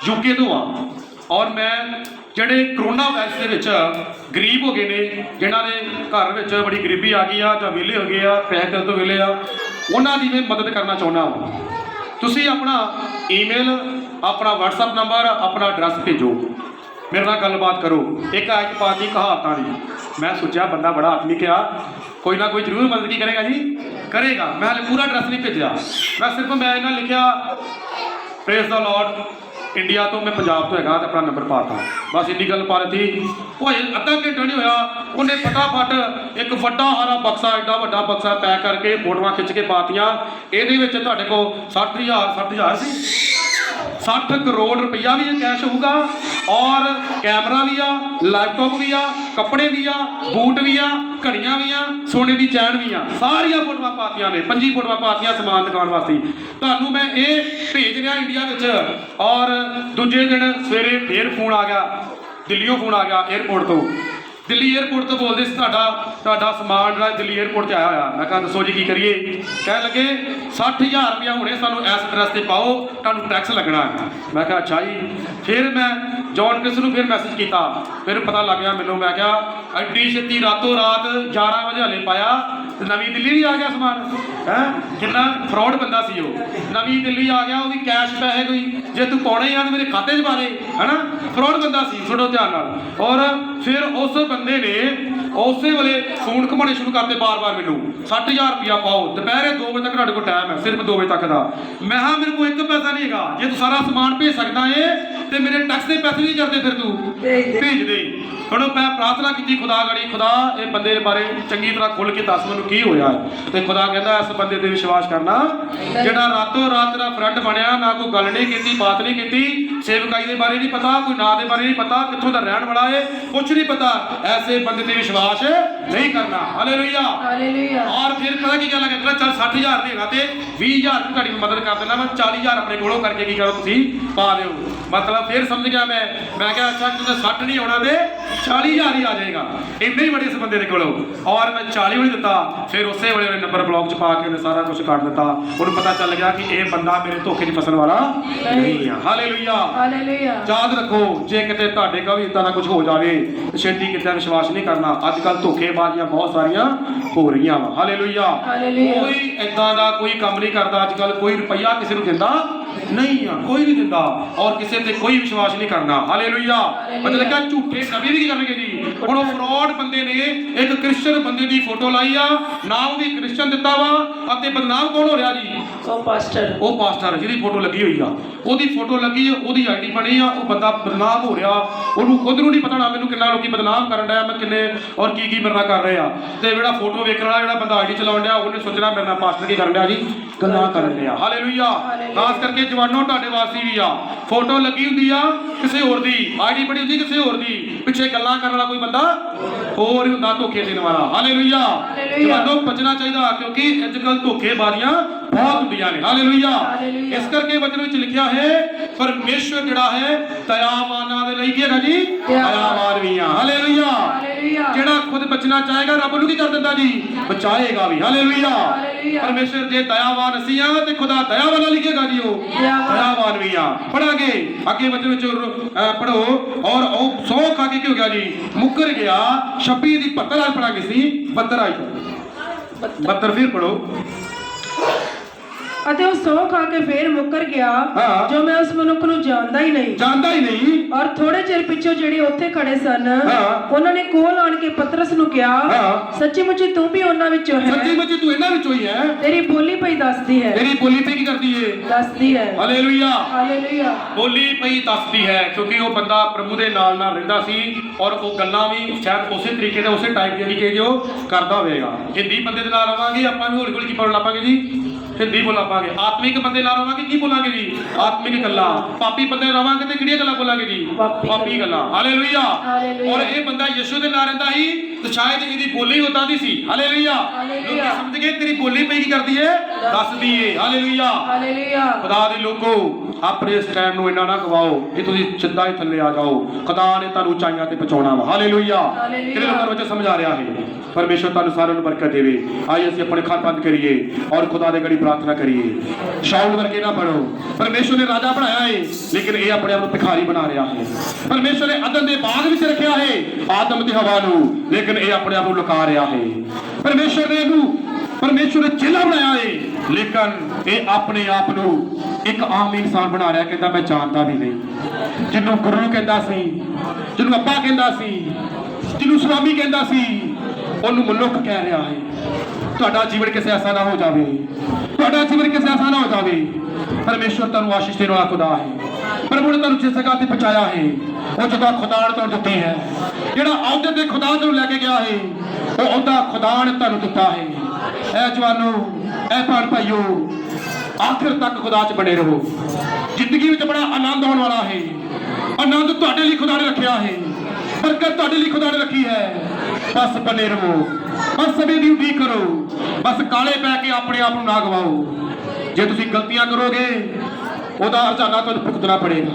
ਯੂਕੇ ਤੋਂ ਆ, ਔਰ ਮੈਂ ਜਿਹੜੇ ਕਰੋਨਾ ਵਾਇਰਸ ਦੇ ਵਿੱਚ ਗਰੀਬ ਹੋ ਗਏ ਨੇ, ਜਿਨ੍ਹਾਂ ਦੇ ਘਰ ਵਿੱਚ ਬੜੀ ਗਰੀਬੀ ਆ ਗਈ ਆ ਜਾਂ ਵਿਹਲੇ ਹੋ ਗਏ ਆ, ਪੈਸੇ ਦੇਣ ਤੋਂ ਵਿਹਲੇ ਆ, ਉਹਨਾਂ ਦੀ ਮੈਂ ਮਦਦ ਕਰਨਾ ਚਾਹੁੰਦਾ ਹਾਂ। ਤੁਸੀਂ ਆਪਣਾ ਈਮੇਲ, ਆਪਣਾ WhatsApp ਨੰਬਰ, ਆਪਣਾ ਐਡਰੈਸ ਭੇਜੋ, ਮੇਰੇ ਨਾਲ ਗੱਲਬਾਤ ਕਰੋ। ਇੱਕ ਆਇਤ ਪਾਤੀ ਕਹਾਵਤਾਂ ਦੀ। ਮੈਂ ਸੋਚਿਆ ਬੰਦਾ ਬੜਾ ਆਤਮਿਕ ਆ, ਕੋਈ ਨਾ ਕੋਈ ਜ਼ਰੂਰ ਮਦਦ ਕੀ ਕਰੇਗਾ ਜੀ, ਕਰੇਗਾ। ਮੈਂ ਹਾਲੇ ਪੂਰਾ ਐਡਰੈਸ ਨਹੀਂ ਭੇਜਿਆ, ਮੈਂ ਇਹਨਾਂ ਲਿਖਿਆ ਪ੍ਰੇਜ਼ ਦਾ ਲਾਰਡ, ਇੰਡੀਆ ਤੋਂ, ਮੈਂ ਪੰਜਾਬ ਤੋਂ ਹੈਗਾ, ਤੇ ਆਪਣਾ ਨੰਬਰ ਪਾਤਾ, ਬਸ ਇੰਨੀ ਗੱਲ ਪਾ ਦਿੱਤੀ। ਉਹ ਅੱਧਾ ਘੰਟਾ ਨਹੀਂ ਹੋਇਆ, ਉਹਨੇ ਫਟਾਫਟ ਇੱਕ ਵੱਡਾ ਹਾਰਾ ਬਕਸਾ, ਐਡਾ ਵੱਡਾ ਬਕਸਾ ਪੈਕ ਕਰਕੇ ਫੋਟੋਆਂ ਖਿੱਚ ਕੇ ਪਾਤੀਆਂ। ਇਹਦੇ ਵਿੱਚ ਤੁਹਾਡੇ ਕੋਲ 60,000 ਸੀ, 60 ਕਰੋੜ ਰੁਪਈਆ ਵੀ ਕੈਸ਼ ਹੋਊਗਾ, ਔਰ ਕੈਮਰਾ ਵੀ ਆ, ਲੈਪਟਾਪ ਵੀ ਆ, ਕੱਪੜੇ ਵੀ ਆ, ਬੂਟ ਵੀ ਆ, ਘੜੀਆਂ ਵੀ ਆ, ਸੋਨੇ ਦੀ ਚੈਨ ਵੀ ਆ, ਸਾਰੀਆਂ ਫੋਟੋਆਂ ਪਾਤੀਆਂ ਨੇ, 25 ਫੋਟੋਆਂ ਪਾਤੀਆਂ ਸਮਾਨ ਦਿਖਾਉਣ ਵਾਸਤੇ। ਤੁਹਾਨੂੰ ਮੈਂ ਇਹ ਭੇਜ ਰਿਹਾ ਇੰਡੀਆ ਵਿੱਚ। ਔਰ ਦੂਜੇ ਦਿਨ ਸਵੇਰੇ ਫੇਰ ਫੋਨ ਆ ਗਿਆ, ਦਿੱਲੀੋਂ ਫੋਨ ਆ ਗਿਆ ਏਅਰਪੋਰਟ ਤੋਂ। ਦਿੱਲੀ ਏਅਰਪੋਰਟ ਤੋਂ ਬੋਲਦੇ ਸੀ ਤੁਹਾਡਾ ਸਮਾਨ ਜਿਹੜਾ ਦਿੱਲੀ ਏਅਰਪੋਰਟ 'ਤੇ ਆਇਆ ਹੋਇਆ। ਮੈਂ ਕਿਹਾ ਦੱਸੋ ਜੀ ਕੀ ਕਰੀਏ? ਕਹਿਣ ਲੱਗੇ 60,000 ਰੁਪਇਆ ਹੁਣੇ ਸਾਨੂੰ ਇਸ ਐਡਰੈਸ 'ਤੇ ਪਾਓ, ਤੁਹਾਨੂੰ ਟੈਕਸ ਲੱਗਣਾ ਹੈ। ਮੈਂ ਕਿਹਾ ਅੱਛਾ ਜੀ। ਫਿਰ ਮੈਂ ਜੌਨ ਕ੍ਰਿਸ ਨੂੰ ਫਿਰ ਮੈਸੇਜ ਕੀਤਾ, ਫਿਰ ਪਤਾ ਲੱਗ ਗਿਆ ਮੈਨੂੰ। ਮੈਂ ਕਿਹਾ ਐਡੀ ਛੇਤੀ ਰਾਤੋਂ ਰਾਤ 11 ਵਜੇ ਹਲੇ ਪਾਇਆ ਤੇ ਨਵੀਂ ਦਿੱਲੀ ਵੀ ਆ ਗਿਆ ਸਮਾਨ। ਹੈ ਕਿੰਨਾ ਫਰਾਡ ਬੰਦਾ ਸੀ ਉਹ। ਨਵੀਂ ਦਿੱਲੀ ਆ ਗਿਆ, ਉਹ ਵੀ ਕੈਸ਼ ਪੈਸੇ ਕੋਈ, ਜੇ ਤੂੰ ਪਾਉਣੇ ਆ ਤਾਂ ਮੇਰੇ ਖਾਤੇ 'ਚ ਪਾ ਦੇ, ਹੈ ਨਾ। ਫਰਾਡ ਬੰਦਾ ਸੀ, ਸੁਣੋ ਧਿਆਨ ਨਾਲ। ਔਰ ਫਿਰ ਉਸ ਬੰਦੇ ਨੇ ਉਸੇ ਵੇਲੇ ਫੋਨ ਘੁਮਾਉਣੇ ਸ਼ੁਰੂ ਕਰਤੇ ਬਾਰ-ਬਾਰ ਮੈਨੂੰ, 60,000 ਰੁਪਇਆ ਪਾਓ, ਦੁਪਹਿਰੇ 2 ਵਜੇ ਤੱਕ ਤੁਹਾਡੇ ਕੋਲ ਟਾਈਮ ਹੈ, ਸਿਰਫ 2 ਵਜੇ ਤੱਕ ਦਾ। ਮੈਂ ਕਿਹਾ ਮੇਰੇ ਕੋਲ 1 ਪੈਸਾ ਨਹੀਂ ਹੈਗਾ, ਜੇ ਤੂੰ ਸਾਰਾ ਸਮਾਨ ਭੇਜ ਸਕਦਾ ਏ ਤੇ ਮੇਰੇ ਟੈਕਸ ਦੇ ਪੈਸੇ ਨਹੀਂ ਕਰਦੇ, ਫਿਰ ਤੂੰ ਭੇਜ ਦੇ। ਹੁਣ ਮੈਂ ਪ੍ਰਾਰਥਨਾ ਕੀਤੀ ਖੁਦਾ ਗੜੀ, ਖੁਦਾ ਇਹ ਬੰਦੇ ਬਾਰੇ ਚੰਗੀ ਤਰ੍ਹਾਂ ਖੁੱਲ ਕੇ ਦੱਸ ਮੈਨੂੰ ਕੀ ਹੋਇਆ। ਤੇ ਖੁਦਾ ਕਹਿੰਦਾ ਇਸ ਬੰਦੇ ਤੇ ਵਿਸ਼ਵਾਸ ਕਰਨਾ ਜਿਹੜਾ ਰਾਤੋਂ ਰਾਤ ਦਾ ਫਰੈਂਡ ਬਣਿਆ, ਨਾ ਕੋਈ ਗੱਲ ਨਹੀਂ ਕੀਤੀ, ਬਾਤ ਨਹੀਂ ਕੀਤੀ, ਸੇਵਕਾਈ ਦੇ ਬਾਰੇ ਨਹੀਂ ਪਤਾ, ਕੋਈ ਨਾਂ ਦੇ ਬਾਰੇ ਨਹੀਂ ਪਤਾ, ਕਿੱਥੋਂ ਦਾ ਰਹਿਣ ਵਾਲਾ ਏ ਕੁਛ ਨਹੀਂ ਪਤਾ, ਐਸੇ ਬੰਦੇ ਤੇ ਵਿਸ਼ਵਾਸ विश्वास नहीं करना। हालेलुया। हालेलुया। और फिर पता की गल कहना चल 60,000 देगा ते 20,000 भी ਤੁਹਾਡੀ ਮਦਦ ਕਰ ਦੇਣਾ, ਮੈਂ 40,000 ਆਪਣੇ ਕੋਲੋਂ ਕਰਕੇ ਕੀ ਕਰੋ ਤੁਸੀਂ ਪਾ ਦਿਓ। ਮਤਲਬ ਫਿਰ ਸਮਝ ਗਿਆ ਮੈਂ ਕਿਹਾ ਅੱਛਾ ਕਿ 60 ਨਹੀਂ ਆਉਣਾ ਤੇ 40,000 ਹੀ ਆ ਜਾਏਗਾ, ਇੰਨੇ ਹੀ ਬੜੇ ਇਸ ਬੰਦੇ ਦੇ ਕੋਲੋਂ। ਔਰ ਮੈਂ 40 ਵੀ ਨਹੀਂ ਦਿੱਤਾ, ਫਿਰ ਉਸੇ ਵੇਲੇ ਉਹਨੇ ਨੰਬਰ ਬਲੌਕ 'ਚ ਪਾ ਕੇ ਉਹਨੇ ਸਾਰਾ ਕੁਝ ਕੱਟ ਦਿੱਤਾ। ਉਹਨੂੰ ਪਤਾ ਚੱਲ ਗਿਆ ਕਿ ਇਹ ਬੰਦਾ ਮੇਰੇ ਧੋਖੇ 'ਚ ਫਸਣ ਵਾਲਾ ਨਹੀਂ ਆ। ਹਾਲੇਲੂਇਆ। ਹਾਲੇਲੂਇਆ। ਯਾਦ ਰੱਖੋ, ਜੇ ਕਿਤੇ ਤੁਹਾਡੇ ਕੋਲ ਵੀ ਇਦਾਂ ਦਾ ਕੁਝ ਹੋ ਜਾਵੇ ਤੇ ਛੇਤੀ ਕਿਤੇ ਵਿਸ਼ਵਾਸ ਨਹੀਂ ਕਰਨਾ। ਅੱਜ ਕੱਲ ਧੋਖੇਬਾਜ਼ੀਆਂ ਬਹੁਤ ਸਾਰੀਆਂ ਹੋ ਰਹੀਆਂ ਵਾ। ਹਾਲੇਲੂਇਆ। ਕੋਈ ਇਦਾਂ ਦਾ ਕੋਈ ਕੰਮ ਨਹੀਂ ਕਰਦਾ ਅੱਜ ਕੱਲ, ਕੋਈ ਰੁਪਈਆ ਕਿਸੇ ਨੂੰ ਦਿੰਦਾ ਨਹੀਂ ਆ, ਕੋਈ ਨਹੀਂ ਦਿੰਦਾ, ਔਰ ਕਿਸੇ ਤੇ ਕੋਈ ਵਿਸ਼ਵਾਸ ਨਹੀਂ ਕਰਨਾ। ਹਾਲੇਲੂਇਆ। ਮਤਲਬ ਕਿ ਝੂਠੇ ਨਬੀ ਵੀ ਕੀ ਕਰਨਗੇ ਜੀ। ਹੁਣ ਉਹ ਫਰਾਡ ਬੰਦੇ ਨੇ ਇੱਕ ਕ੍ਰਿਸਚਨ ਬੰਦੇ ਦੀ ਫੋਟੋ ਲਾਈ ਆ, ਨਾਮ ਵੀ ਕ੍ਰਿਸਚਨ ਦਿੱਤਾ ਵਾ, ਅਤੇ ਬਦਨਾਮ ਕੌਣ ਹੋ ਰਿਹਾ ਜੀ? ਉਹ ਪਾਸਟਰ ਜਿਹਦੀ ਫੋਟੋ ਲੱਗੀ ਹੋਈ ਆ, ਉਹਦੀ ਫੋਟੋ ਲੱਗੀ, ਉਹਦੀ ਆਈਡੀ ਬਣੀ ਆ, ਉਹ ਬੰਦਾ ਬਦਨਾਮ ਹੋ ਰਿਹਾ। ਉਹਨੂੰ ਖੁਦ ਨੂੰ ਨਹੀਂ ਪਤਾ ਨਾ ਮੈਨੂੰ ਕਿੰਨਾ ਲੋਕੀ ਬਦਨਾਮ ਕਰਨ ਡਿਆ, ਮੈਂ ਕਿੰਨੇ ਔਰ ਕੀ ਮੇਰੇ ਨਾਲ ਕਰ ਰਹੇ ਆ। ਤੇ ਜਿਹੜਾ ਫੋਟੋ ਵੇਖਣ ਵਾਲਾ ਜਿਹੜਾ ਬੰਦਾ ਆਈਡੀ ਚਲਾਉਣ ਡਿਆ, ਉਹਨੇ ਸੋਚਣਾ ਮੇਰੇ ਨਾਲ ਪਾਸਟਰ ਕੀ ਕਰਨ ਡਿਆ ਜੀ, ਗੱਲਾਂ ਕਰਨ ਡਿਆ। ਹਾਲੇਲੂਇਆ। ਖਾਸ ਕਰਕੇ ਜਵਾਨੋ ਤੁਹਾਡੇ ਵਾਸਤੇ ਵੀ ਆ, ਫੋਟੋ ਲੱਗੀ ਹੁੰਦੀ ਆ ਕਿਸੇ ਹੋਰ ਦੀ, ਆਈਡੀ ਬਣੀ ਹੁੰਦੀ ਕਿਸੇ ਹੋਰ ਦੀ, ਪਿੱਛੇ ਗੱਲਾਂ ਕਰਨ ਵਾਲਾ ਕੋਈ ਬੰਦਾ ਹੋਰ ਹੀ ਹੁੰਦਾ, ਧੋਖੇ ਦੇਣ ਵਾਲਾ। ਹਾਲੇਲੂਇਆ। ਜਵਾਨੋ ਬਚਣਾ ਚਾਹੀਦਾ, ਕਿਉਂਕਿ ਅੱਜ ਕੱਲ ਧੋਖੇਬਾਜ਼ੀਆਂ ਬਹੁਤ ਹੁੰਦੀਆਂ ਨੇ। ਹਾਲੇਲੂਇਆ। ਇਸ ਕਰਕੇ ਵਚਨ ਵਿੱਚ ਲਿਖਿਆ ਹੈ ਪਰਮੇਸ਼ਵਰ ਜਿਹੜਾ ਹੈ ਦਇਆਵਾਨਾਂ ਦੇ ਲਈ ਕੀ ਹੈਗਾ ਜੀ, ਦਇਆਵਾਨ ਵੀ ਆ। ਹਾਲੇਲੂਇਆ। ਜਿਹੜਾ ਖੁਦ ਬਚਣਾ ਚਾਹੇਗਾ ਰੱਬ ਨੂੰ ਕੀ ਕਰ ਦਿੰਦਾ ਜੀ, ਬਚਾਏਗਾ ਵੀ। ਹਾਲੇਲੂਇਆ। ਪਰਮੇਸ਼ਵਰ ਜੇ ਦਇਆਵਾਨ ਅਸੀਂ ਆ ਤੇ ਖੁਦਾ ਦਇਆ ਵਾਲਾ ਲਿਖੇਗਾ ਜੀ, ਉਹ ਦਇਆਵਾਨ ਵੀ ਆ। ਪੜਾਂਗੇ ਅੱਗੇ ਵਚਨ ਵਿੱਚ ਪੜੋ। ਔਰ ਉਹ ਸੌ ਖਾ ਕੇ ਕੀ ਹੋ ਗਿਆ ਜੀ, ਮੁੱਕਰ ਗਿਆ। 26 ਦੀ 72 ਪੜਾਂਗੇ ਸੀ, 72 ਆਈ 72 ਫਿਰ ਪੜੋ। ਅਤੇ ਉਹ ਸੌ ਖਾ ਕੇ ਫੇਰ ਮੁੱਕਰ ਗਿਆ ਜੋ ਮੈਂ ਉਸ ਮਨੁੱਖ ਨੂੰ ਜਾਣਦਾ ਹੀ ਨਹੀਂ। ਔਰ ਥੋੜੇ ਚਿਰ ਪਿੱਛੋਂ ਜਿਹੜੇ ਉੱਥੇ ਖੜੇ ਸਨ ਉਹਨਾਂ ਨੇ ਕੋਲ ਆਣ ਕੇ ਪਤਰਸ ਨੂੰ ਕਿਹਾ, ਸੱਚੀ ਮੁੱਚੀ ਤੂੰ ਵੀ ਉਹਨਾਂ ਵਿੱਚੋਂ ਹੈ? ਸੱਚੀ ਮੁੱਚੀ ਤੂੰ ਇਹਨਾਂ ਵਿੱਚੋਂ ਹੀ ਹੈ। ਤੇਰੀ ਬੋਲੀ ਪਈ ਦੱਸਦੀ ਹੈ। ਤੇਰੀ ਬੋਲੀ ਪਈ ਕੀ ਕਰਦੀ ਹੈ? ਦੱਸਦੀ ਹੈ। ਹਾਲੇਲੂਇਆ। ਹਾਲੇਲੂਇਆ। ਬੋਲੀ ਪਈ ਦੱਸਦੀ ਹੈ, ਕਿਉਂਕਿ ਉਹ ਬੰਦਾ ਪ੍ਰਭੂ ਦੇ ਨਾਲ ਰਹਿੰਦਾ ਸੀ, ਔਰ ਉਹ ਗੱਲਾਂ ਵੀ ਸ਼ਾਇਦ ਉਸੇ ਤਰੀਕੇ ਦੇ ਉਸੇ ਟਾਈਪ ਦੀਆਂ ਕਿ ਜੋ ਕਰਦਾ ਹੋਵੇਗਾ। ਹਿੰਦੀ ਬੰਦੇ ਦੇ ਨਾਲ ਰਵਾਂਗੇ ਆਪਾਂ ਵੀ ਹੌਲੀ ਹੌਲੀ ਕੀ ਪੜਨ ਲੱਪਾਂਗੇ ਜੀ, ਹਿੰਦੀ ਬੋਲਾਂਗੇ। ਆਤਮਿਕ ਬੰਦੇ ਨਾਲ ਰਵਾਂਗੇ ਕੀ ਬੋਲਾਂਗੇ ਜੀ, ਆਤਮਿਕ ਗੱਲਾਂ। ਪਾਪੀ ਬੰਦੇ ਰਵਾਂਗੇ ਤੇ ਕਿਹੜੀਆਂ ਗੱਲਾਂ ਬੋਲਾਂਗੇ ਜੀ, ਪਾਪੀ ਗੱਲਾਂ। ਹਾਲੇਲੂਇਆ। ਔਰ ਇਹ ਬੰਦਾ ਯਿਸੂ ਦੇ ਨਾਲ ਰਹਿੰਦਾ ਸੀ ਤੇ ਸ਼ਾਇਦ ਇਹਦੀ ਬੋਲੀ ਉਦਾਂ ਦੀ ਸੀ। ਹਾਲੇਲੂਇਆ। ਲੋਕੀ ਸਮਝ ਗਏ ਤੇਰੀ ਬੋਲੀ ਪਈ ਕੀ ਕਰਦੀ ਏ, ਦੱਸਦੀ ਏ। ਹਾਲੇਲੂਇਆ। ਖੁਦਾ ਦੇ ਲੋਕੋ, ਆਪਣੇ ਇਸ ਟਾਈਮ ਨੂੰ ਇੰਨਾ ਨਾ ਗਵਾਓ ਕਿ ਤੁਸੀਂ ਸਿੱਧਾ ਹੀ ਥੱਲੇ ਆ ਜਾਓ। ਖੁਦਾ ਨੇ ਤੁਹਾਨੂੰ ਉਚਾਈਆਂ ਤੇ ਪਹੁੰਚਾਉਣਾ ਵਾ। ਹਾਲੇਲੂਇਆ। ਕਿਹੜੇ ਲੋਕਾਂ ਵਿੱਚ ਸਮਝ ਆ ਰਿਹਾ ਹੈ। ਪਰਮੇਸ਼ਵਰ ਤੁਹਾਨੂੰ ਸਾਰਿਆਂ ਨੂੰ ਬਰਕਤ ਦੇਵੇ। ਆइए ਅਸੀਂ ਆਪਣੇ ਖਾਨ ਬੰਦ ਕਰੀਏ ਔਰ ਖੁਦਾ ਦੇ ਗੜੀ ਪ੍ਰਾਰਥਨਾ ਕਰੀਏ। शाऊल वर्गे ना बनो। परमेश्वर ने राजा बनाया है, लेकिन ये अपने आप को भिखारी बना रहा है। परमेश्वर ने अदन के बाग में रखा है आदम की हवा नू, लेकिन ये अपने आप को लुका रहा है। परमेश्वर ने चेला बनाया है, लेकिन ये अपने आप को एक आम इंसान बना रहा। कहता मैं जानता भी नहीं। जिन्हों गुरु कहता सी, जिन्हों अब्बा कहता सी, जिन्हों स्वामी कहता सी, उन्होंने मनुख कह रहा है। ਤੁਹਾਡਾ ਜੀਵਨ ਕਿਸੇ ਐਸਾ ਨਾ ਹੋ ਜਾਵੇ, ਤੁਹਾਡਾ ਜੀਵਨ ਕਿਸੇ ਐਸਾ ਨਾ ਹੋ ਜਾਵੇ। ਪਰਮੇਸ਼ਵਰ ਤੁਹਾਨੂੰ ਆਸ਼ੀਸ਼ ਦੇਣ ਵਾਲਾ ਖੁਦਾ ਹੈ। ਪ੍ਰਭੂ ਨੇ ਤੁਹਾਨੂੰ ਜਿਸ ਜਗ੍ਹਾ ਤੇ ਪਹੁੰਚਾਇਆ ਹੈ, ਉਹ ਜਗ੍ਹਾ ਖੁਦਾ ਨੇ ਤੁਹਾਨੂੰ ਦਿੱਤੀ ਹੈ। ਜਿਹੜਾ ਅਹੁਦੇ ਤੇ ਖੁਦਾ ਨੂੰ ਲੈ ਕੇ ਗਿਆ ਹੈ, ਉਹ ਅਹੁਦਾ ਖੁਦਾ ਨੇ ਤੁਹਾਨੂੰ ਦਿੱਤਾ ਹੈ। ਐ ਜਵਾਨੋ, ਐ ਭੈਣ ਭਾਈਓ, ਆਖਿਰ ਤੱਕ ਖੁਦਾ 'ਚ ਬਣੇ ਰਹੋ। ਜ਼ਿੰਦਗੀ ਵਿੱਚ ਬੜਾ ਆਨੰਦ ਹੋਣ ਵਾਲਾ ਹੈ। ਆਨੰਦ ਤੁਹਾਡੇ ਲਈ ਖੁਦਾ ਨੇ ਰੱਖਿਆ ਹੈ, ਬਰਕਤ ਤੁਹਾਡੇ ਲਈ ਖੁਦਾ ਨੇ ਰੱਖੀ ਹੈ। ਬਸ ਬਣੇ ਰਹੋ, ਬਸ ਸਮੇਂ ਦੀ ਉਡੀਕ ਕਰੋ, ਬਸ ਕਾਲੇ ਪੈ ਕੇ ਆਪਣੇ ਆਪ ਨੂੰ ਨਾ ਗਵਾਓ। ਜੇ ਤੁਸੀਂ ਗਲਤੀਆਂ ਕਰੋਗੇ ਉਹਦਾ ਹਰਜਾਨਾ ਤੁਹਾਨੂੰ ਭੁਗਤਣਾ ਪੜੇਗਾ।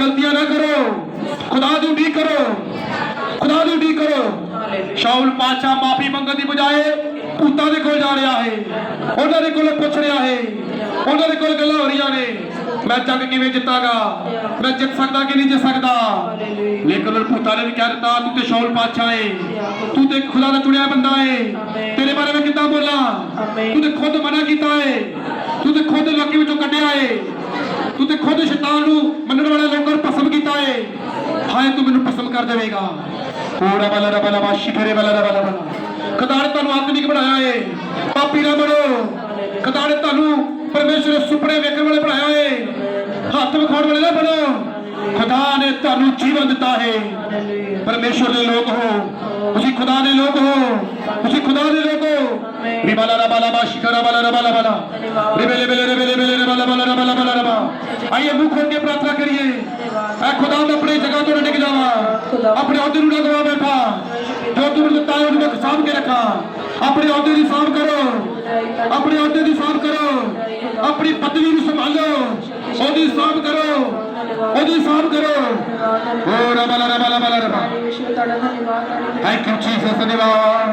ਗਲਤੀਆਂ ਨਾ ਕਰੋ, ਖੁਦਾ ਦੀ ਉਡੀਕ ਕਰੋ, ਖੁਦਾ ਦੀ ਉਡੀਕ ਕਰੋ। ਸ਼ਾਉਲ ਪਾਤਸ਼ਾਹ ਮਾਫੀ ਮੰਗਣ ਦੀ ਬਜਾਏ ਭੂਤਾਂ ਦੇ ਕੋਲ ਜਾ ਰਿਹਾ ਹੈ, ਉਹਨਾਂ ਦੇ ਕੋਲ ਪੁੱਛ ਰਿਹਾ ਹੈ, ਉਹਨਾਂ ਦੇ ਕੋਲ ਗੱਲਾਂ ਹੋ ਰਹੀਆਂ ਨੇ, मैं जंग किवें जितागा, मैं जित सकदा कि नहीं जित सकदा। लेकिन भूता ने भी कह दिता तू ते शाऊल पातशाह है, तू ते खुदा दा चुनिया बंदा है, तेरे बारे में कितना बोला, तू ते खुद मना कीता है, तू ते खुद लोकां विचों कढिया है, तू ते खुद शैतान नूं मनण वाले लोकां नूं पसंद कीता है। हाय तू मैनूं पसंद कर देवेगा। पूरा वाला रबा लबा शिखरे वाला रबा लबा। खुदा ने तुहानूं आत्मिक बनाया है, पापी ना बनो। खुदा ने तुहानूं परमेश्वर ने सुपने वेखण वाले बनाया है, हाथ विखाउण वाले ना बनो। खुदा ने तुहानूं जीवन दिता है। परमेश्वर दे लोग हो तुसीं, खुदा दे लोग हो तुसीं, खुदा दे लोग हो। रिबाला रबाला बा शिखरा बाला रबाला बाला रिबेले बेले रिबेले बेले रबाला बाला रबाला बाला रबा। आइए मुख खोल के प्रार्थना करिए। ਐ ਖੁਦਾ ਮੈਂ ਆਪਣੀ ਜਗ੍ਹਾ ਤੋਂ ਨਾ ਡਿੱਗ ਜਾਵਾਂ, ਆਪਣੇ ਅਹੁਦੇ ਨੂੰ ਨਾ ਗਵਾ ਬੈਠਾ, ਜੋ ਤੂੰ ਮੈਨੂੰ ਦਿੱਤਾ ਹੈ ਉਹਨੂੰ ਮੈਂ ਸਾਂਭ ਕੇ ਰੱਖਾਂ। ਆਪਣੇ ਅਹੁਦੇ ਦੀ ਸਾਂਭ ਕਰੋ, ਆਪਣੇ ਅਹੁਦੇ ਦੀ ਸਾਂਭ ਕਰੋ, ਆਪਣੀ ਪਦਵੀ ਨੂੰ ਸੰਭਾਲੋ, ਉਹਦੀ ਸਾਂਭ ਕਰੋ, ਉਹਦੀ ਸਾਂਭ ਕਰੋ। ਓ ਰਬਾ ਰਬਾ ਰਬਾ ਰਬਾ। ਥੈਂਕ ਯੂ ਜੀਸਸ, ਧੰਨਵਾਦ।